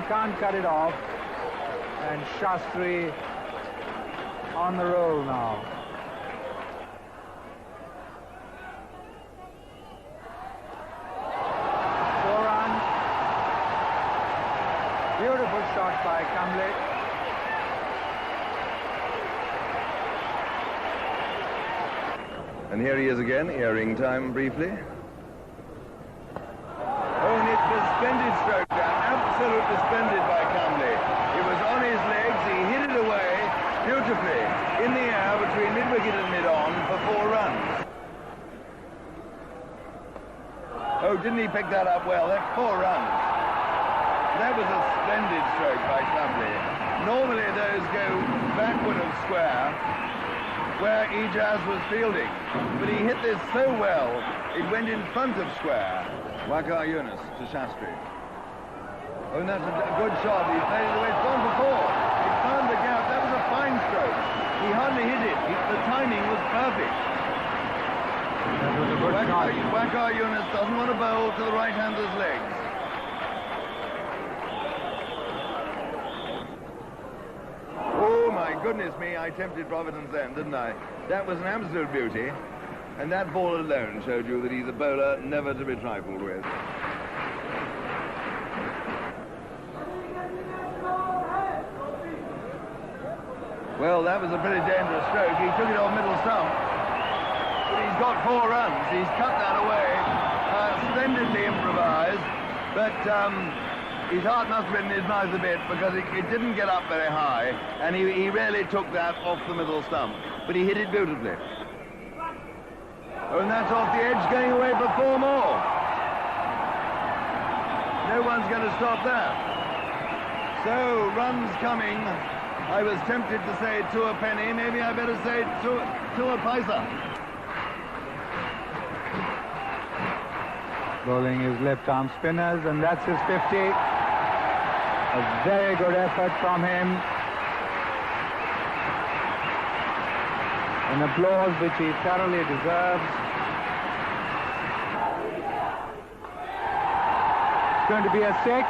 can't cut it off. And Shastri on the roll now. Four runs. Beautiful shot by Kamble. And here he is again, earring time briefly. Splendid stroke down, absolutely splendid by Kamble. It was on his legs, he hit it away beautifully in the air between mid-wicket and mid-on for 4 runs. Oh, didn't he pick that up well? That's 4 runs. That was a splendid stroke by Kamble. Normally those go backward of square where Ijaz was fielding, but he hit this so well it went in front of square. Waqar Yunus to Shastri. Oh, and that's a good shot. He played it away. It's gone for 4. It found the gap. That was a fine stroke. He hardly hit it. The timing was perfect. That was a good shot. Waqar Yunus doesn't want to bowl to the right-hander's legs. Oh, my goodness me. I tempted Providence then, didn't I? That was an absolute beauty. And that ball alone showed you that he's a bowler never to be trifled with. Well, that was a pretty dangerous stroke. He took it off middle stump. But he's got 4 runs. He's cut that away. Splendidly improvised. But his heart must have been in his mouth a bit because it didn't get up very high, and he really took that off the middle stump. But he hit it beautifully. Oh, and that's off the edge, going away for 4 more. No one's going to stop that. So, runs coming. I was tempted to say 2 a penny. Maybe I better say 2 a paisa. Bowling his left arm spinners, and that's his 50. A very good effort from him. An applause which he thoroughly deserves. It's going to be a 6.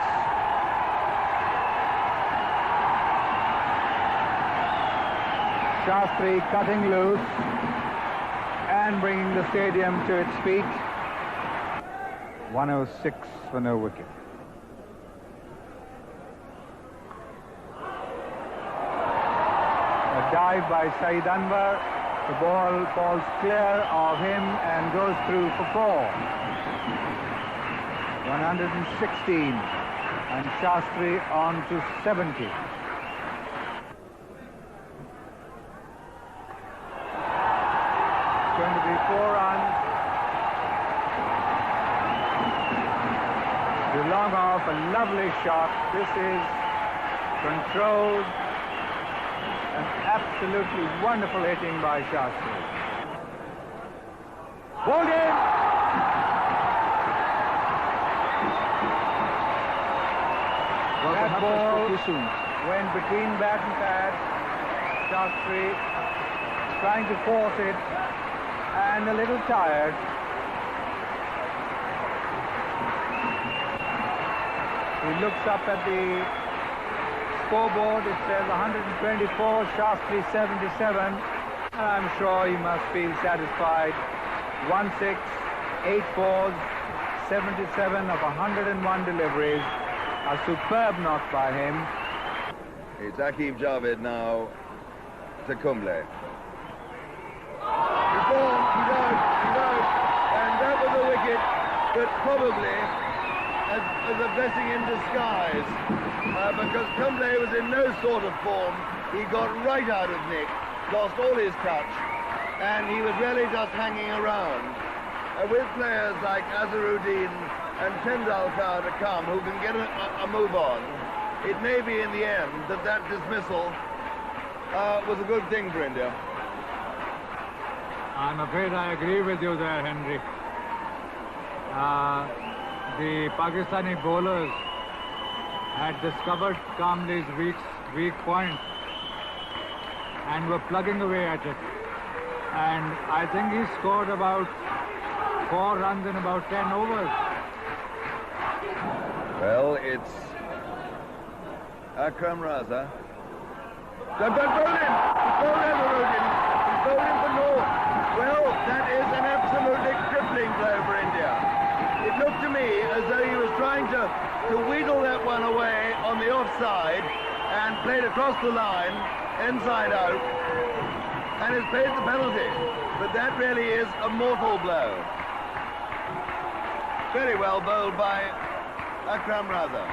Shastri cutting loose and bringing the stadium to its feet. 106 for no wicket. A dive by Saeed Anwar. The ball falls clear of him and goes through for 4. 116, and Shastri on to 70. It's going to be 4 runs. Long off, a lovely shot. This is controlled and absolutely wonderful hitting by Shastri. Balled in! That ball went between bat and pad. Shastri trying to force it and a little tired. He looks up at the scoreboard. It says 124, Shastri 77. And I'm sure he must feel satisfied. 1-6, 8 fours, 77 of 101 deliveries. A superb knock by him. It's Aqib Javed now to Kumble. He's gone, he's out. And that was a wicket that probably as a blessing in disguise, because Kumble was in no sort of form. He got right out of nick, lost all his touch, and he was really just hanging around. With players like Azharuddin and Tendulkar to come who can get a move on, it may be in the end that dismissal was a good thing for India. I'm afraid I agree with you there, Henry. The Pakistani bowlers had discovered Kamle's weak point and were plugging away at it. And I think he scored about 4 runs in about 10 overs. Well, it's Akram Raza. They've bowled him! He's bowled Azharuddin. He's bowled him for North. Well, that is an absolutely crippling blow for India. It looked to me as though he was trying to wheedle that one away on the offside and played across the line, inside out, and has paid the penalty. But that really is a mortal blow. Very well bowled by Akram Raza.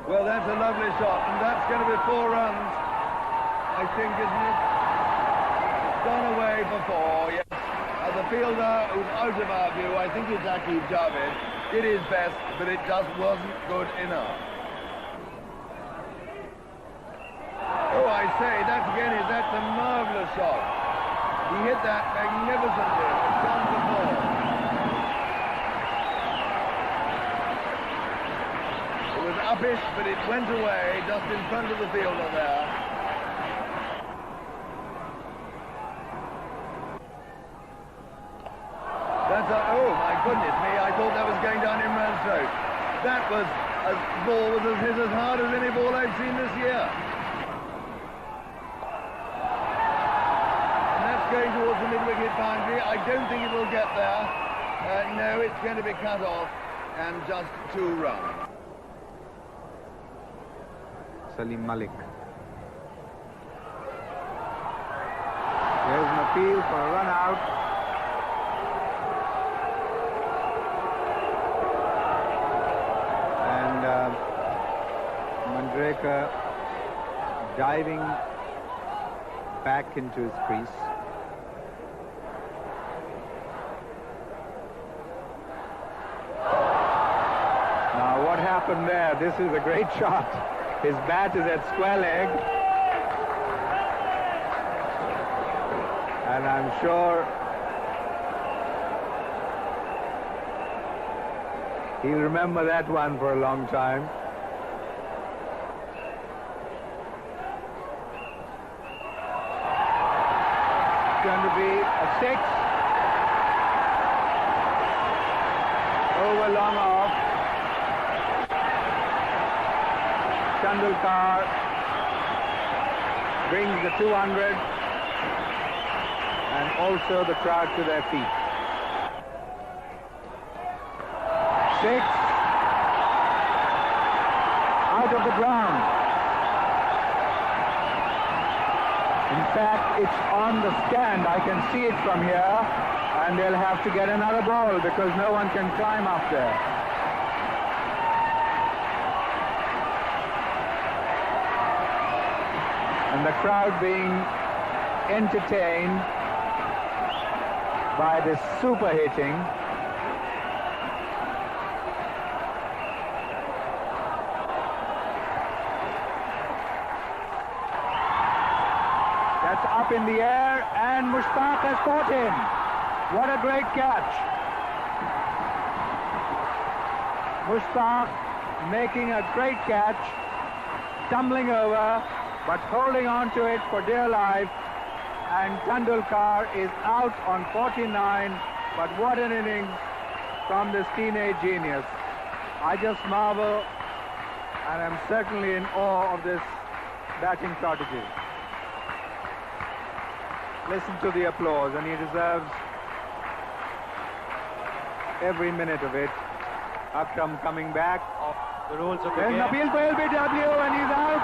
Well, that's a lovely shot, and that's going to be 4 runs, I think, isn't it? Gone away for 4, yes. As a fielder who's out of our view, I think it's Aqib Javed. Did his best, but it just wasn't good enough. Oh, I say, that's a marvellous shot. He hit that magnificently. It's gone for 4. Uppish, but it went away just in front of the fielder there. That's oh my goodness me, I thought that was going down Imran's throat. That was a ball was as hard as any ball I've seen this year. And that's going towards the mid-wicket boundary. I don't think it will get there. No, it's going to be cut off and just 2 runs. Salim Malik. There's an appeal for a run out. And Manjrekar diving back into his crease. Now what happened there? This is a great shot. His bat is at square leg. And I'm sure he'll remember that one for a long time. It's going to be a 6. Over long off. Tendulkar brings the 200 and also the crowd to their feet. 6 out of the ground. In fact, it's on the stand. I can see it from here, and they'll have to get another ball because no one can climb up there. And the crowd being entertained by this super hitting. That's up in the air, and Mushtaq has caught him. What a great catch. Mushtaq making a great catch, tumbling over, but holding on to it for dear life. And Tendulkar is out on 49, but what an innings from this teenage genius. I just marvel, and I'm certainly in awe of this batting prodigy. Listen to the applause, and he deserves every minute of it. Akram coming back. The rules of the There's game. Nabil for LBW, and he's out.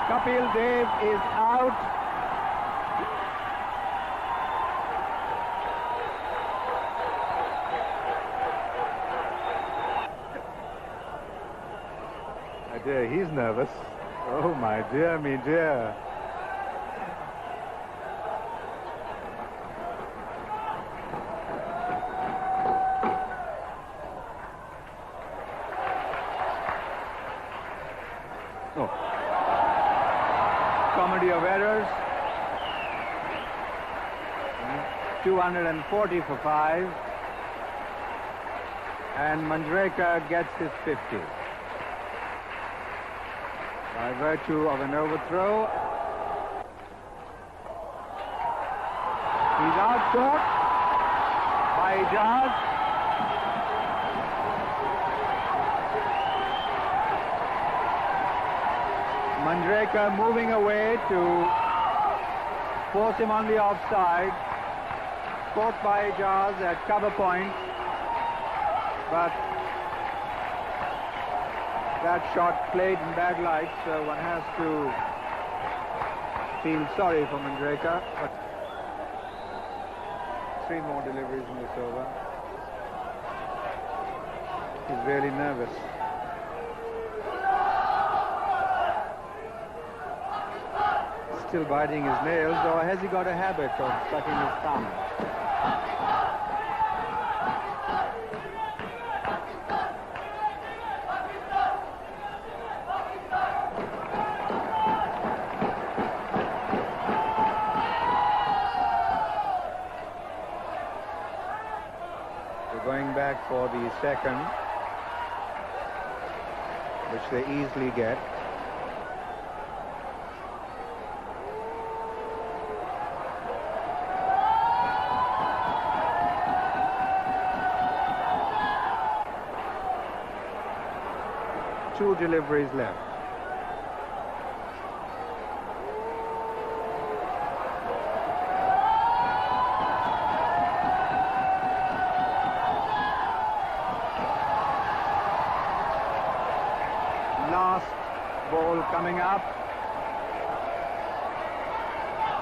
Kapil Dev is out. Dear, he's nervous. Oh my dear, me dear. Oh. Comedy of errors. 240 for 5. And Manjrekar gets his 50. By virtue of an overthrow. He's out caught by Ijaz. Manjrekar moving away to force him on the offside. Caught by Ijaz at cover point. But that shot played in bad light, so one has to feel sorry for Manjrekar. But 3 more deliveries in this over. He's really nervous. Still biting his nails, or has he got a habit of sucking his thumb? Back for the second, which they easily get. Two deliveries left. ball coming up.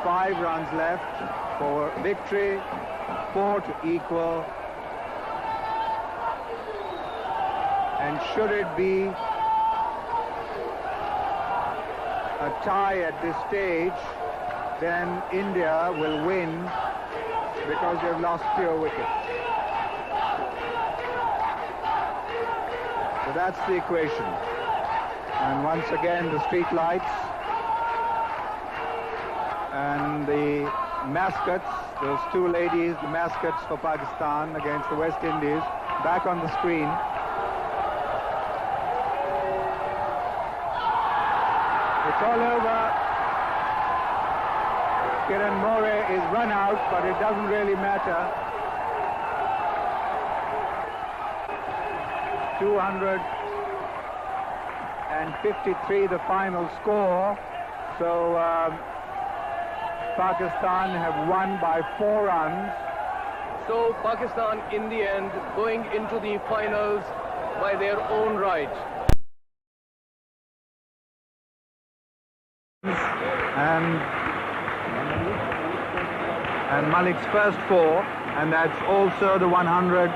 5 runs left for victory, 4 to equal. And should it be a tie at this stage, then India will win because they've lost fewer wickets. So that's the equation. And once again, the street lights and the mascots, those 2 ladies, the mascots for Pakistan against the West Indies, back on the screen. It's all over. Kiran More is run out, but it doesn't really matter. 253 the final score. So Pakistan have won by 4 runs. So Pakistan in the end going into the finals by their own right. And Malik's first 4, and that's also the 100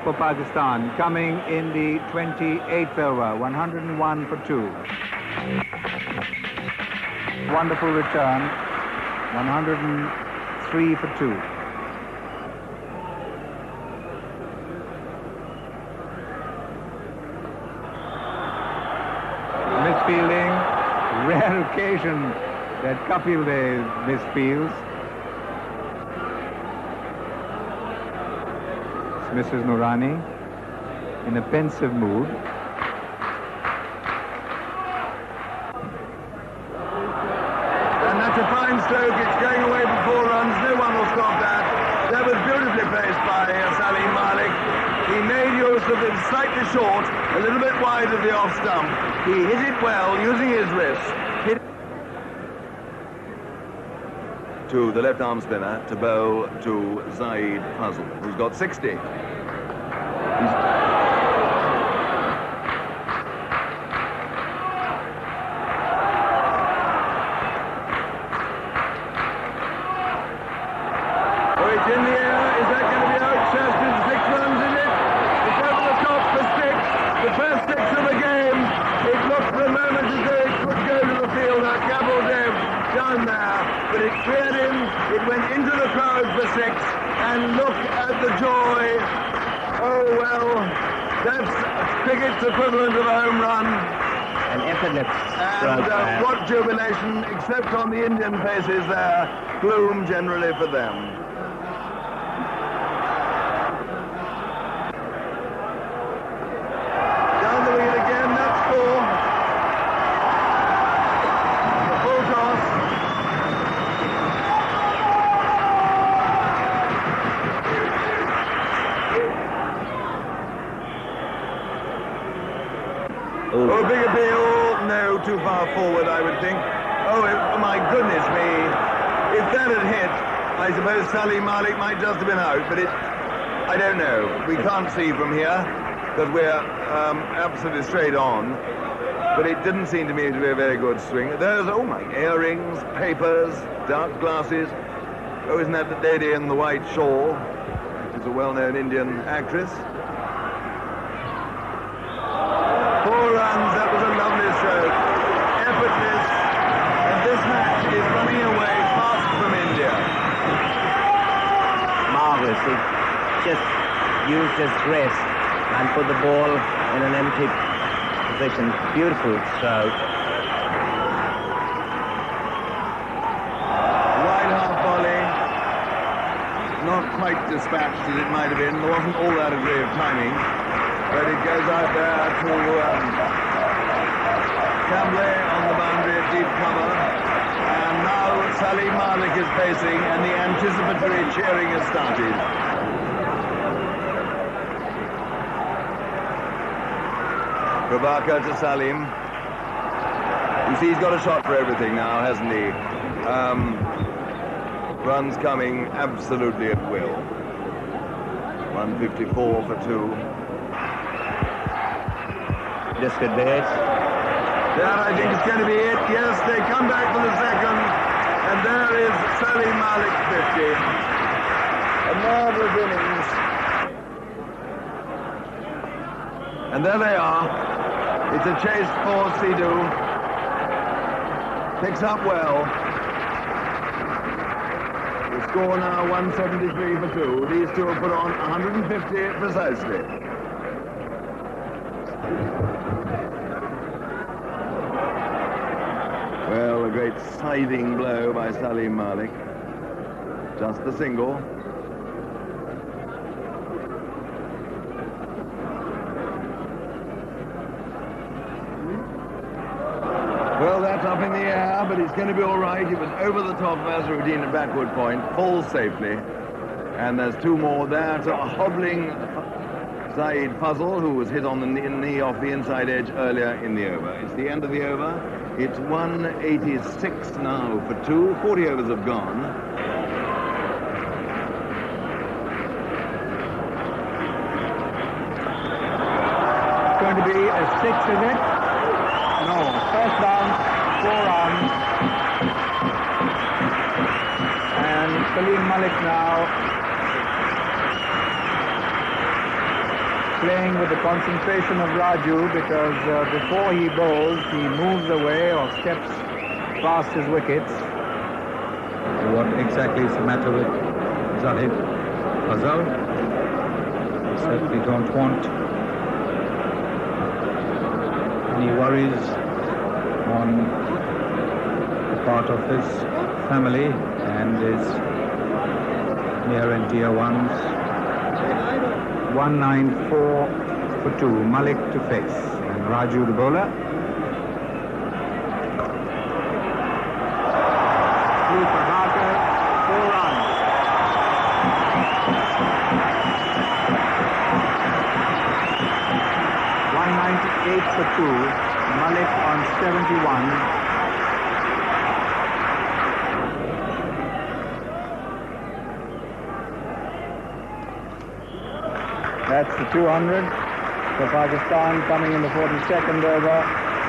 for Pakistan, coming in the 28th over, 101 for 2. Wonderful return, 103 for 2. Misfielding, rare occasion that Kapil Dev misfields. It's Mrs. Noorani in a pensive mood. And that's a fine stroke. It's going away for 4 runs. No one will stop that. That was beautifully placed by Salim Malik. He made use of it slightly short, a little bit wide of the off stump. He hit it well using his wrist. To the left arm spinner to bowl to Zaid Fazl, who's got 60. It's in the air. Is that going to be out? Shastri's 6 runs in it. It's over the top for 6. The first 6 of the game. It looked for a moment as though it could go to the field. Kapil Dev down there, but it cleared him. It went into the crowd for 6. And look at the joy. Oh well, that's cricket's equivalent of a home run. An effortless stroke. And what jubilation, except on the Indian faces there. Gloom generally for them. Oh, big appeal. No, too far forward, I would think. Oh, my goodness me. If that had hit, I suppose Salim Malik might just have been out, but I don't know. We can't see from here, because we're absolutely straight on. But it didn't seem to me to be a very good swing. There's, oh my, earrings, papers, dark glasses. Oh, isn't that the lady in the white shawl? She's a well-known Indian actress. 4 runs, that was a lovely stroke. Effortless. And this match is running away fast from India. Marvelous. He just used his wrist and put the ball in an empty position. Beautiful stroke. Wide half volley. Not quite dispatched as it might have been. There wasn't all that degree of timing. But it goes out there to Cambley on the boundary of deep cover. And now Salim Malik is facing and the anticipatory cheering has started. Prabhakar to Salim. You see, he's got a shot for everything now, hasn't he? Runs coming absolutely at will. 154 for 2. This could be it. There, I think it's going to be it. Yes, they come back for the second. And there is Salim Malik's 50. A marvellous innings. And there they are. It's a chase for Sidhu. Picks up well. The score now 173 for 2. These two have put on 150 precisely. Well, a great scything blow by Salim Malik. Just the single. Well, that's up in the air, but it's going to be all right. It was over the top of Azharuddin at backward point, falls safely. And there's two more there to a hobbling Zaid Puzzle, who was hit on the knee off the inside edge earlier in the over. It's the end of the over. It's 186 now for 2. 40 overs have gone. It's going to be a 6, is it? No. First down, 4 runs. And Salim Malik now playing with the concentration of Raju, because before he bowls, he moves away or steps past his wickets. What exactly is the matter with Zahid Fazal? We certainly don't want any worries on the part of his family and his near and dear ones. 194 for 2. Malik to face. And Raju the bowler. Through for Harker. 4 runs. $198 for 2. Malik on 71. That's the 200 for Pakistan coming in the 42nd over.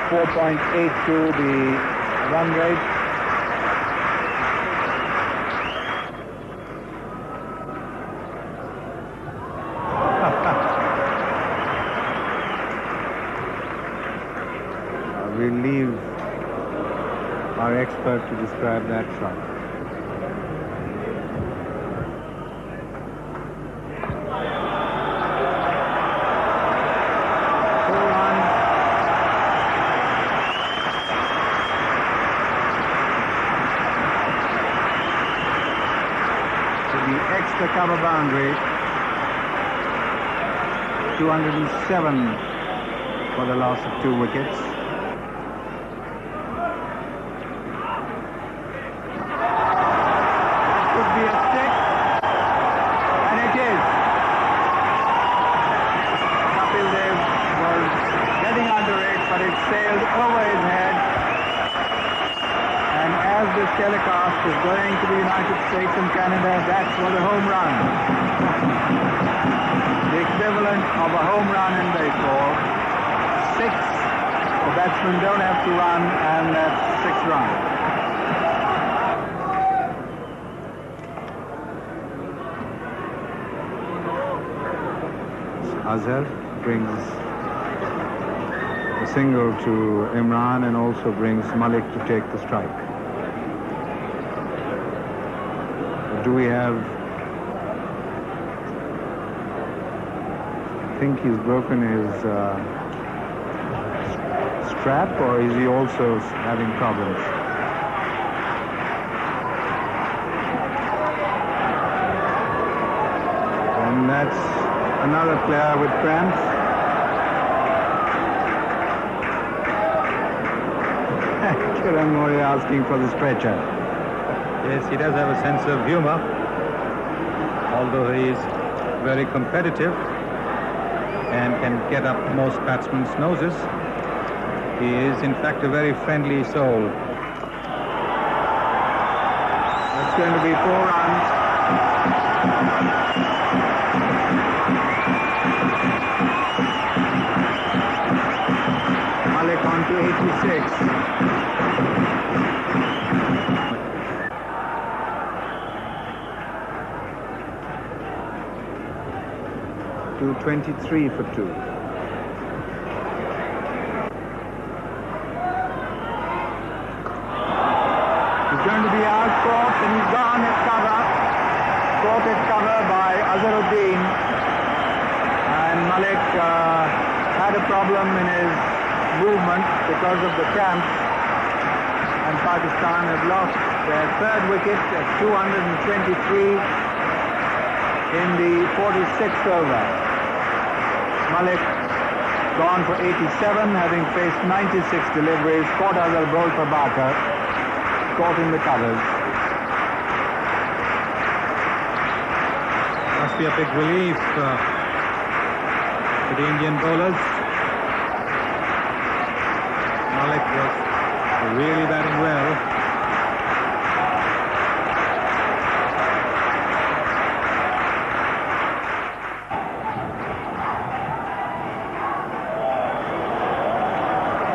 4.82 the run rate. We'll leave our expert to describe that shot. The cover boundary, 207 for the loss of 2 wickets. That could be a 6, and it is. Kapil Dev was getting under it, but it sailed over his head. And as this telecast is going to the United States and Canada, that's for the home run. The equivalent of a home run in baseball. 6, the batsmen don't have to run, and that's 6 runs. Azhar brings a single to Imran and also brings Malik to take the strike. Do we have... I think he's broken his strap, or is he also having problems? And that's another player with cramps. Kiran Mori asking for the stretcher. Yes, he does have a sense of humor, although he is very competitive and can get up most batsmen's noses. He is, in fact, a very friendly soul. That's going to be 4 runs. Malik on to 86. To 23 for 2. He's going to be out caught, and he's gone at cover. Caught at cover by Azharuddin. And Malik had a problem in his movement because of the cramps. And Pakistan have lost their third wicket at 223 in the 46th over. Malik gone for 87, having faced 96 deliveries. Caught Azhar bowled for Barker. Caught in the covers. Must be a big relief for the Indian bowlers. Malik was really batting well.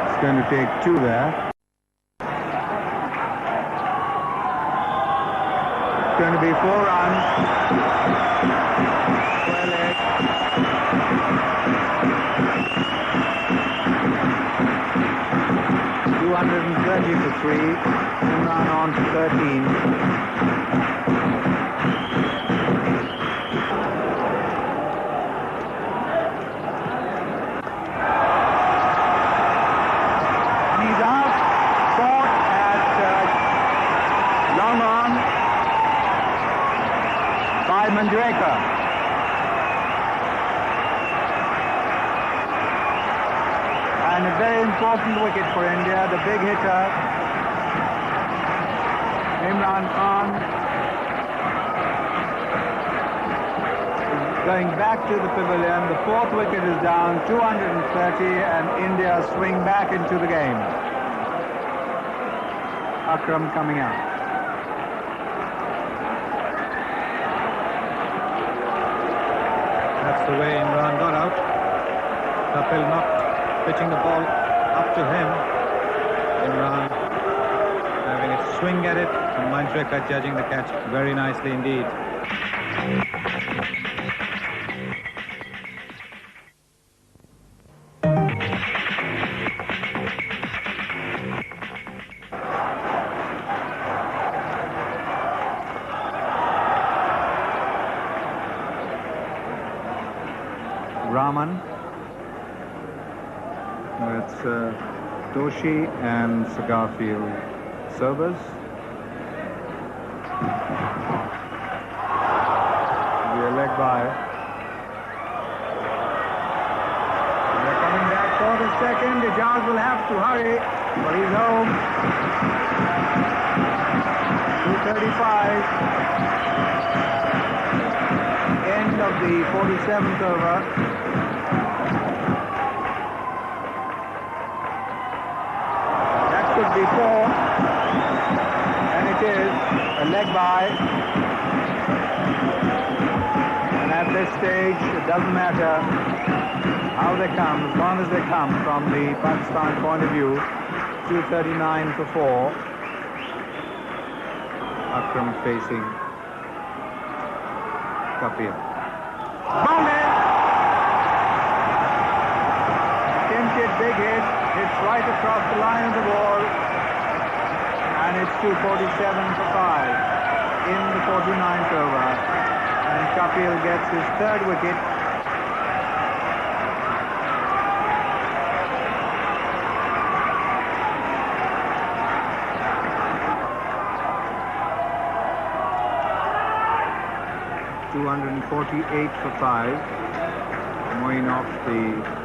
It's going to take 2 there. It's going to be 4 runs. Well hit. 230 for 3. Imran on to 13. Manjrekar. And a very important wicket for India, the big hitter, Imran Khan, is going back to the pavilion. The 4th wicket is down, 230, and India swing back into the game. Akram coming out. That's the way Imran got out. Kapil not pitching the ball up to him. Imran having a swing at it, and Manjrekar judging the catch very nicely indeed. Rahman with Doshi and Sagarfield servers. Be a leg by. They're coming back for the second. Ijaz will have to hurry, but he's home. 235. End of the 47th over. Could be 4, and it is a leg by. And at this stage, it doesn't matter how they come, as long as they come from the Pakistan point of view. 239 for 4. Akram facing Kapil. Bowled it! Attempted big hit. It's right across the line of the ball, and it's 247 for 5 in the 49th over, and Kapil gets his 3rd wicket. $248 for 5. Moeen off the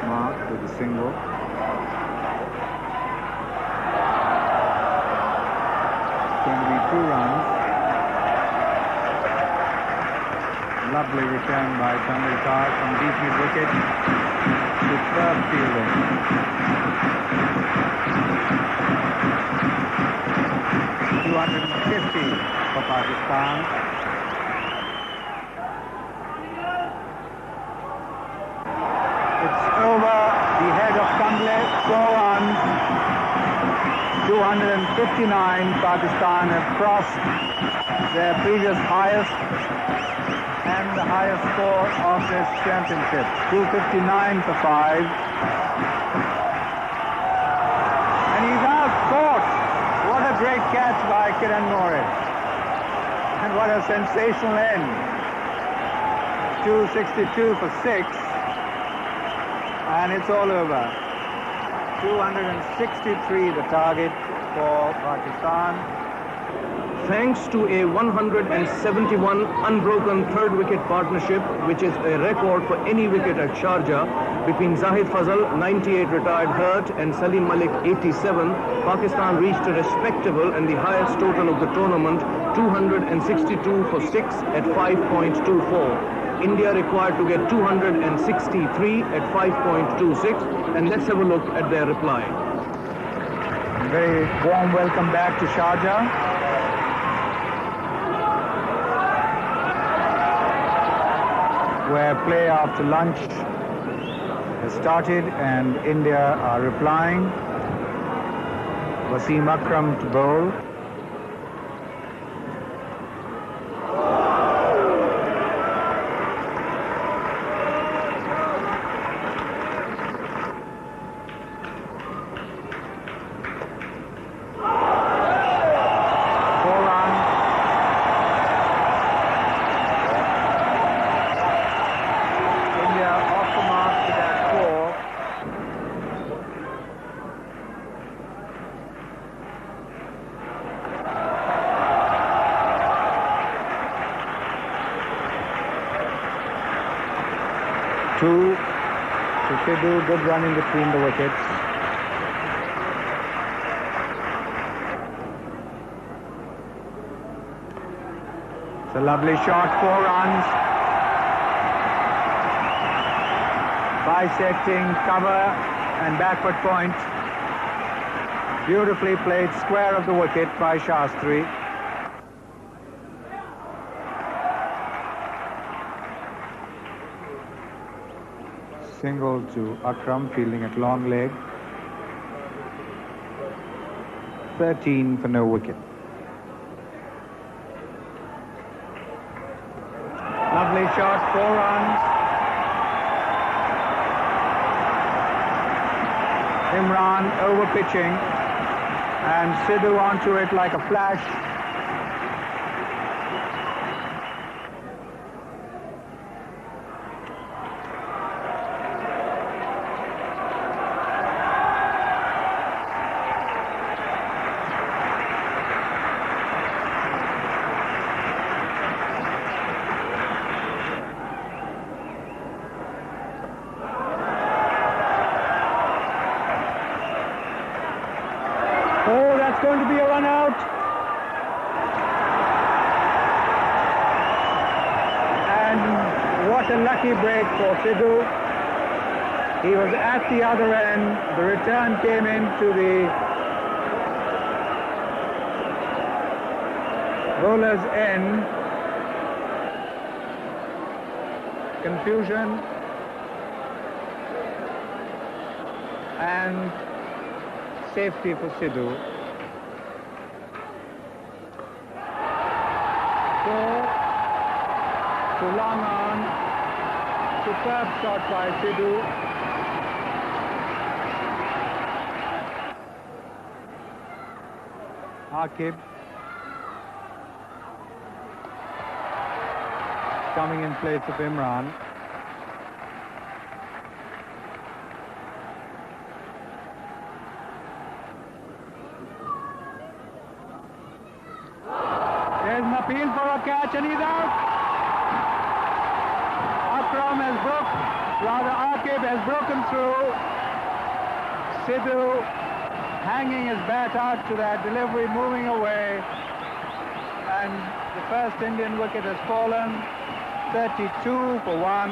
mark with a single. It's going to be 2 runs. Lovely return by Chandrikar from deep mid-wicket. Superb fielding. $250 for Pakistan. It's over the head of Kandu 259. Pakistan have crossed their previous highest and the highest score of this championship. 259 for 5. And he's out caught. What a great catch by Kiran Norris. And what a sensational end. 262 for 6. And it's all over. 263 the target for Pakistan. Thanks to a 171 unbroken third wicket partnership, which is a record for any wicket at Sarjah, between Zahid Fazal, 98 retired hurt, and Salim Malik, 87, Pakistan reached a respectable and the highest total of the tournament, 262 for 6 at 5.24. India required to get 263 at 5.26, and let's have a look at their reply. A very warm welcome back to Sarjah. Where play after lunch has started and India are replying. Wasim Akram to bowl. Two to Sidhu, good run in between the wickets. It's a lovely shot, 4 runs. Bisecting cover and backward point. Beautifully played square of the wicket by Shastri. Single to Akram, fielding at long leg. 13 for no wicket. Lovely shot, 4 runs. Imran over pitching and Sidhu onto it like a flash. Going to be a run out. And what a lucky break for Sidhu. He was at the other end. The return came into the bowler's end. Confusion. And safety for Sidhu. To long on, superb shot by Sidhu. Akib coming in place of Imran. There's an appeal for a catch and he's out. Akram has Akib has broken through. Sidhu hanging his bat out to that delivery, moving away. And the first Indian wicket has fallen. 32 for 1.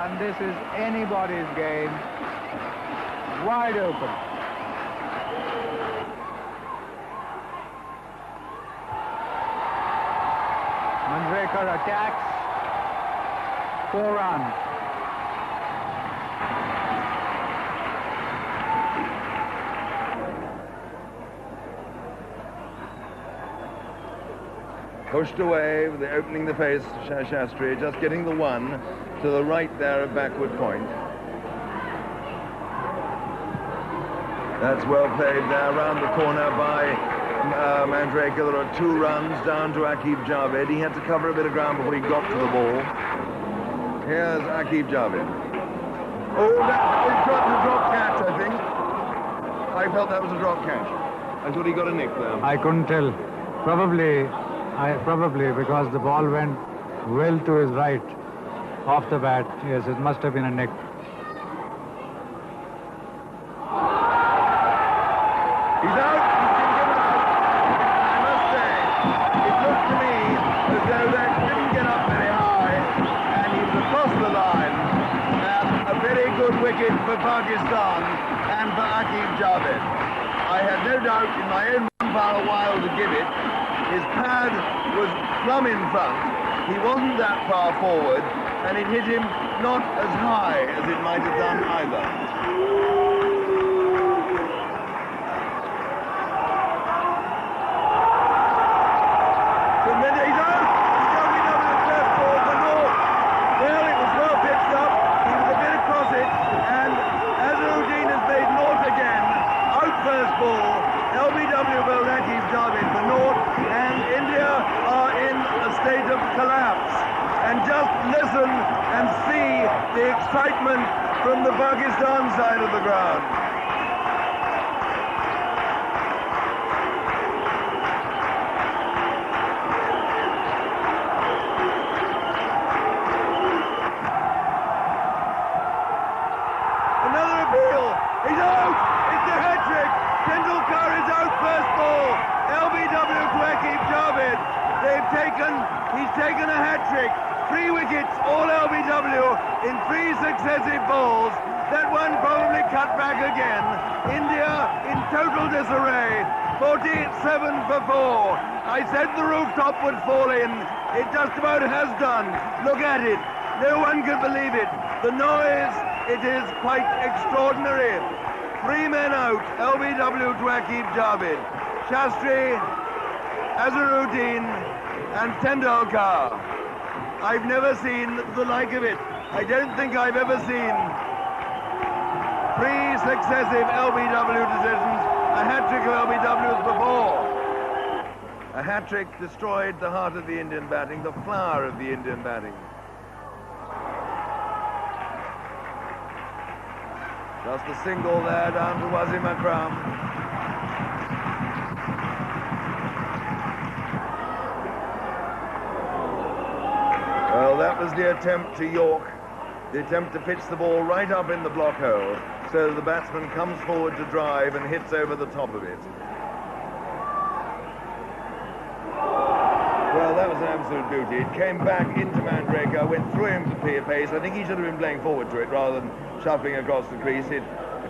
And this is anybody's game. Wide open. Manjrekar attacks. 4 runs. Pushed away, with the opening the face, Shastri, just getting the one to the right there of backward point. That's well played there, round the corner by Mandrake. There are 2 runs down to Aqib Javed. He had to cover a bit of ground before he got to the ball. Here's Aqib Javed. Oh, he's got a drop catch, I think. I felt that was a drop catch. I thought he got a nick there. I couldn't tell. Probably because the ball went well to his right off the bat. Yes, it must have been a nick. He's out. I must say, it looked to me as though that didn't get up very high, and he was across the line. A very good wicket for Pakistan and for Aqib Javed. I had no doubt in my own umpire a while to give it. His pad was plumb in front. He wasn't that far forward, and it hit him not as high as it might have done either. Listen and see the excitement from the Pakistan side of the ground. Another appeal. He's out. It's a hat-trick. Tendulkar is out first ball. LBW to Aqib Javed. He's taken a hat-trick. 3 wickets, all LBW in 3 successive balls. That one probably cut back again. India in total disarray. 47 for 4. I said the rooftop would fall in. It just about has done. Look at it. No one can believe it. The noise, it is quite extraordinary. 3 men out. LBW to Aqib Javed. Shastri, Azharuddin and Tendulkar. I've never seen the like of it. I don't think I've ever seen 3 successive LBW decisions, a hat-trick of LBWs before. A hat-trick destroyed the heart of the Indian batting, the flower of the Indian batting. Just a single there down to Wasim Akram. Well, that was the attempt to York, the attempt to pitch the ball right up in the block hole so the batsman comes forward to drive and hits over the top of it. Well, that was an absolute beauty. It came back into Mandrake, went through him for pace. I think he should have been playing forward to it rather than shuffling across the crease. It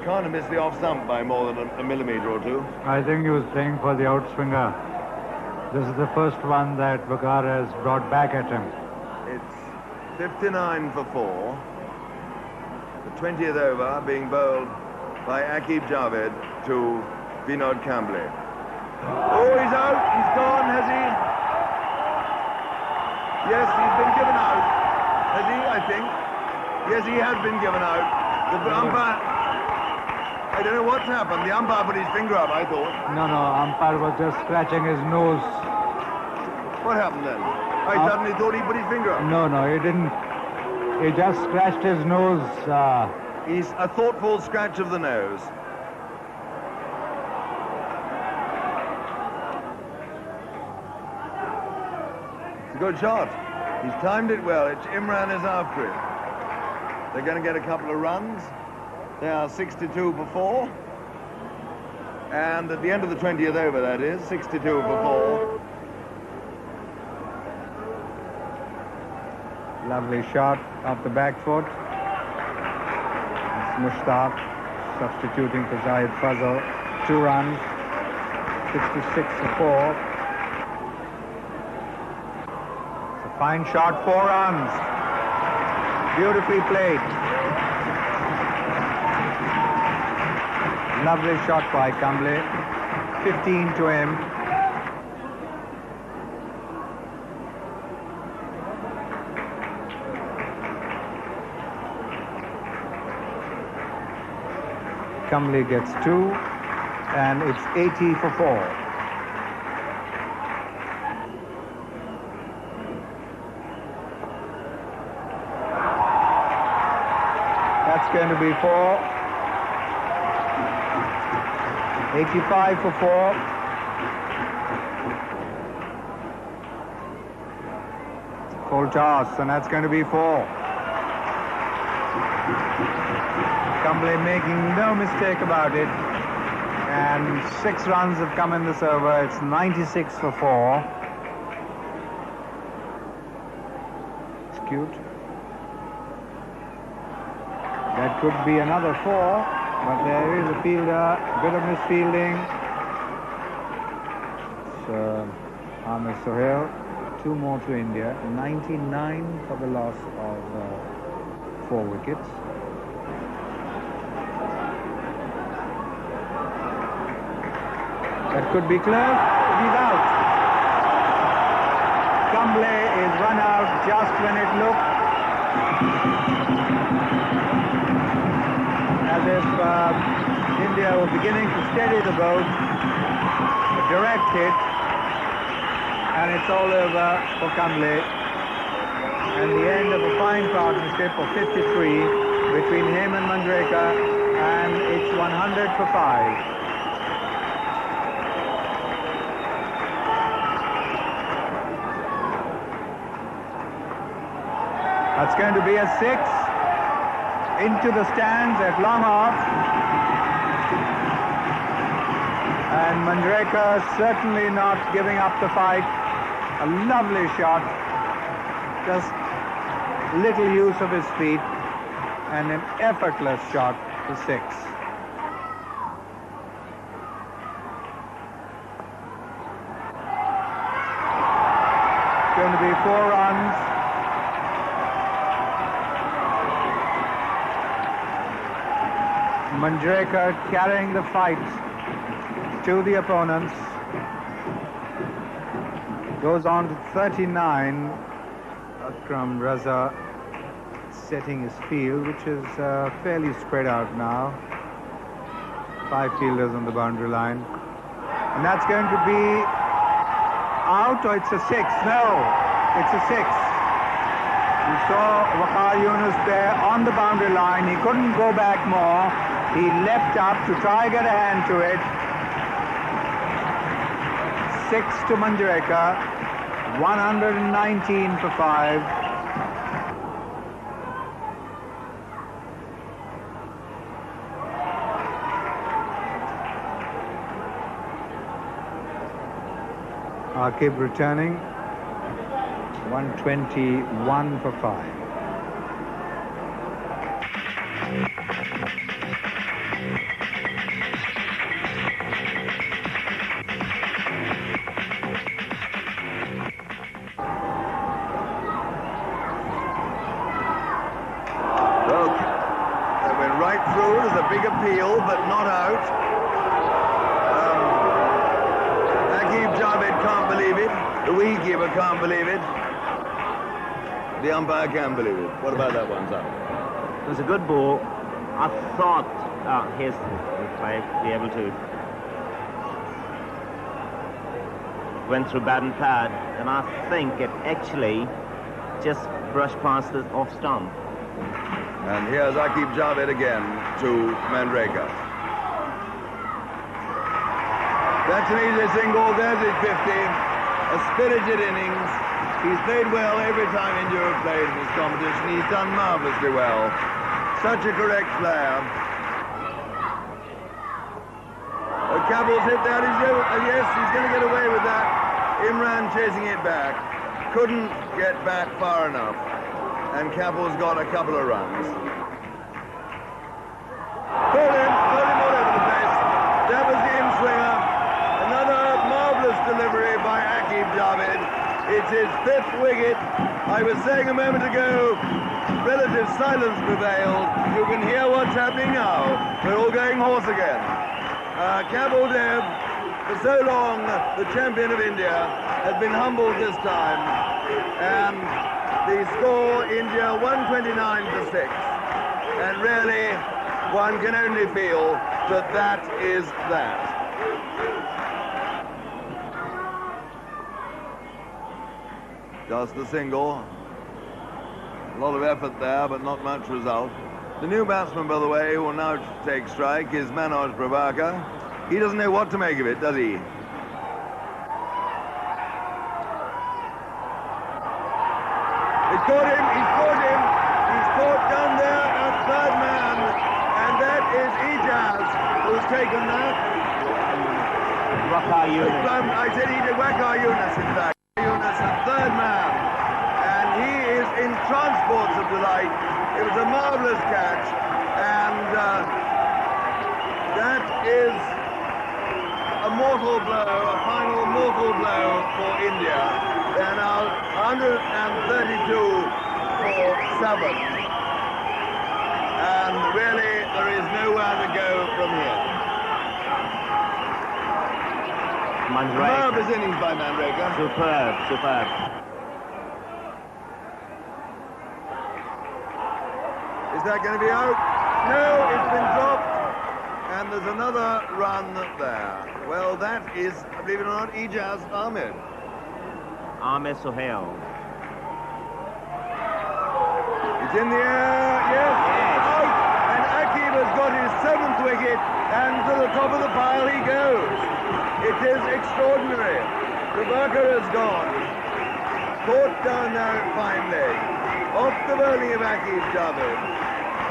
can't have missed the off stump by more than a millimetre or 2. I think he was playing for the outswinger. This is the first one that Bakar has brought back at him. It's 59 for 4. The 20th over being bowled by Aqib Javed to Vinod Kambli. Oh, he's out. He's gone, has he? Yes, he's been given out. Has he, I think? Yes, he has been given out. The umpire... I don't know what's happened. The umpire put his finger up, I thought. No, umpire was just scratching his nose. What happened then? I suddenly thought he put his finger up. No, he didn't. He just scratched his nose. He's a thoughtful scratch of the nose. It's a good shot. He's timed it well. Imran is after it. They're going to get a couple of runs. They are 62 for 4. And at the end of the 20th over, that is, 62 for 4. Lovely shot off the back foot. It's Mushtaq substituting for Zahid Fazal. 2 runs, 66 for 4. It's a fine shot, 4 runs. Beautifully played. Lovely shot by Kambli. 15 to him. Kamble gets 2, and it's 80 for 4. That's going to be 4. 85 for 4. Full toss, and that's going to be 4. Kamble making no mistake about it, and 6 runs have come in this over. It's 96 for 4. It's cute. That could be another 4, but there is a fielder, bit of misfielding. It's Ahmed Sohail. 2 more to India. 99 for the loss of 4 wickets. That could be close. He's out. Kamble is run out just when it looked as if India were beginning to steady the boat. A direct hit, and it's all over for Kamble. And the end of a fine partnership of 53 between him and Manjrekar, and it's 100 for 5. That's going to be a 6 into the stands at long off. And Manjrekar certainly not giving up the fight. A lovely shot. Just little use of his feet. And an effortless shot for 6. It's going to be 4 runs. Manjrekar carrying the fight to the opponents. Goes on to 39. Akram Raza setting his field, which is fairly spread out now. 5 fielders on the boundary line. And that's going to be out, or it's a 6? No, it's a 6. You saw Waqar Yunus there on the boundary line. He couldn't go back more. He leapt up to try get a hand to it. 6 to Manjrekar. 119 for 5. Aqib returning. 121 for 5. Big appeal, but not out. Aqib Javed can't believe it. The wicketkeeper can't believe it. The umpire can't believe it. What about that one, sir? It was a good ball. I thought his might be able to. Went through bat and pad, and I think it actually just brushed past the off stump. And here's Aqib Javed again to Manjrekar. That's an easy single. There's his 50. A spirited innings. He's played well every time India have played in this competition. He's done marvellously well. Such a correct player. Kabul's hit that. Yes, he's going to get away with that. Imran chasing it back. Couldn't get back far enough. And Kabul's got a couple of runs. Pulled him all over the place. That was the in-swinger. Another marvellous delivery by Aqib Javed. It's his 5th wicket. I was saying a moment ago, relative silence prevailed. You can hear what's happening now. We're all going hoarse again. Kabul Dev, for so long the champion of India, has been humbled this time. And the score, India 129 for 6. And really, one can only feel that that is that. Just the single. A lot of effort there, but not much result. The new batsman, by the way, who will now take strike is Manoj Pravakar. He doesn't know what to make of it, does he? It caught him, he's caught him. He's caught down there at third man, and that is Ijaz who's taken that. Wakar Yunus. I said he did Wakar Yunus, in fact. Yunus at third man, and he is in transports of delight. It was a marvellous catch, and that is a mortal blow, a final mortal blow for India. They're now 132 for 7. And really, there is nowhere to go from here. Marvellous innings by Manreka. Superb, superb. Is that going to be out? No, it's been dropped. And there's another run there. Well, that is, believe it or not, Ijaz Ahmed. Ahmed Sohail. It's in the air, yes, out. And Akib has got his 7th wicket, and to the top of the pile he goes. It is extraordinary. Pravakar has gone. Caught down there finally. Off the bowling of Akib Javed.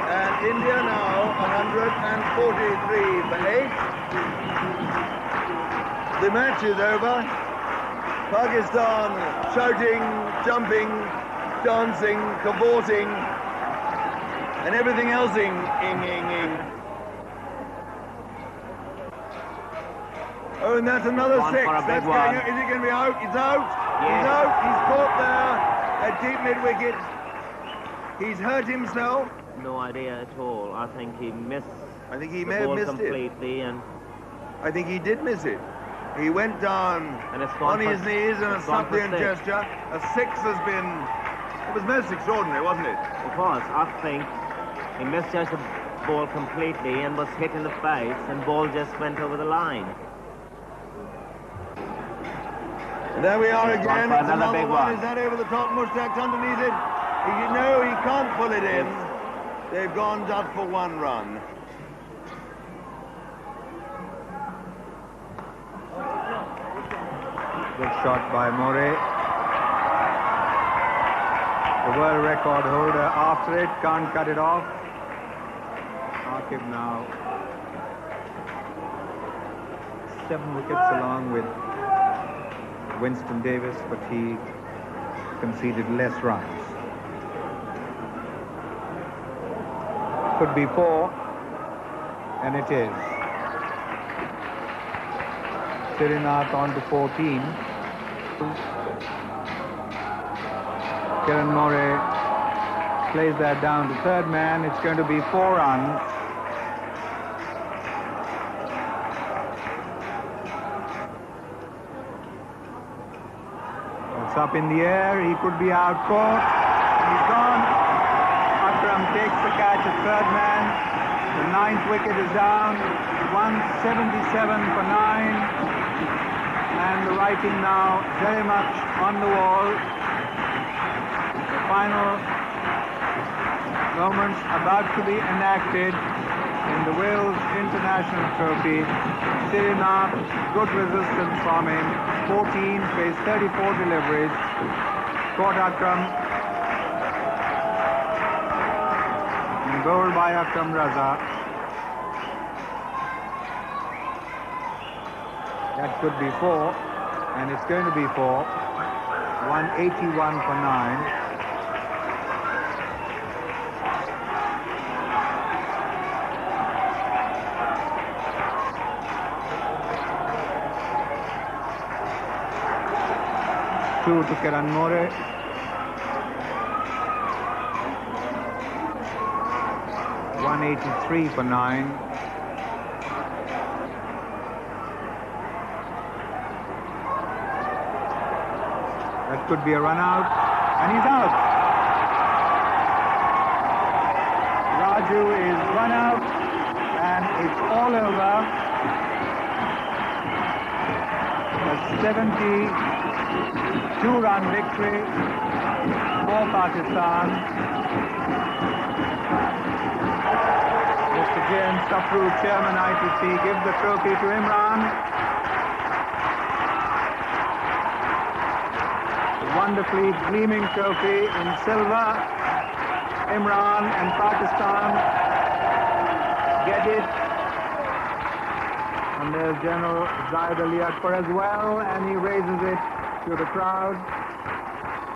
And India now 143 for 8. The match is over. Pakistan shouting, jumping, dancing, cavorting, and everything else ing. Oh, and that's another 6. That's going out. Is he going to be out? He's out. Yes. He's out. He's caught there at deep mid-wicket. He's hurt himself. No idea at all. I think he missed. I think he may have missed completely, and I think he did miss it. He went down on his knees in a suppliant gesture. A 6 has been. It was most extraordinary, wasn't it? It was. I think he misjudged the ball completely and was hit in the face, and ball just went over the line. And there we are again. It's another big one. Is that over the top? Mushtaq's underneath it. No, he can't pull it in. They've gone just for 1 run. Good shot by More. The world record holder after it, can't cut it off. Akib now 7 wickets along with Winston Davis, but he conceded less runs. Could be 4, and it is. Srinath on to 14. Kiran More plays that down to third man. It's going to be 4 runs. It's up in the air. He could be out caught. He's gone. Akram takes the catch at third man. The 9th wicket is down. 177 for 9. And the writing now very much on the wall. The final moments about to be enacted in the Wales International Trophy. Srinath, good resistance from him. 14, faced 34 deliveries. Caught Akram. And bowled by Akram Raza. That could be 4, and it's going to be 4. 181 for 9. Two to Kiran More. $183 for 9. That could be a run out, and he's out. Raju is run out. all over. A 72-run victory for Pakistan. Mr. James Safru, Chairman ITC, gives the trophy to Imran. A wonderfully gleaming trophy in silver. Imran and Pakistan get it. And there's General Zahid Ali Akbar as well, and he raises it to the crowd.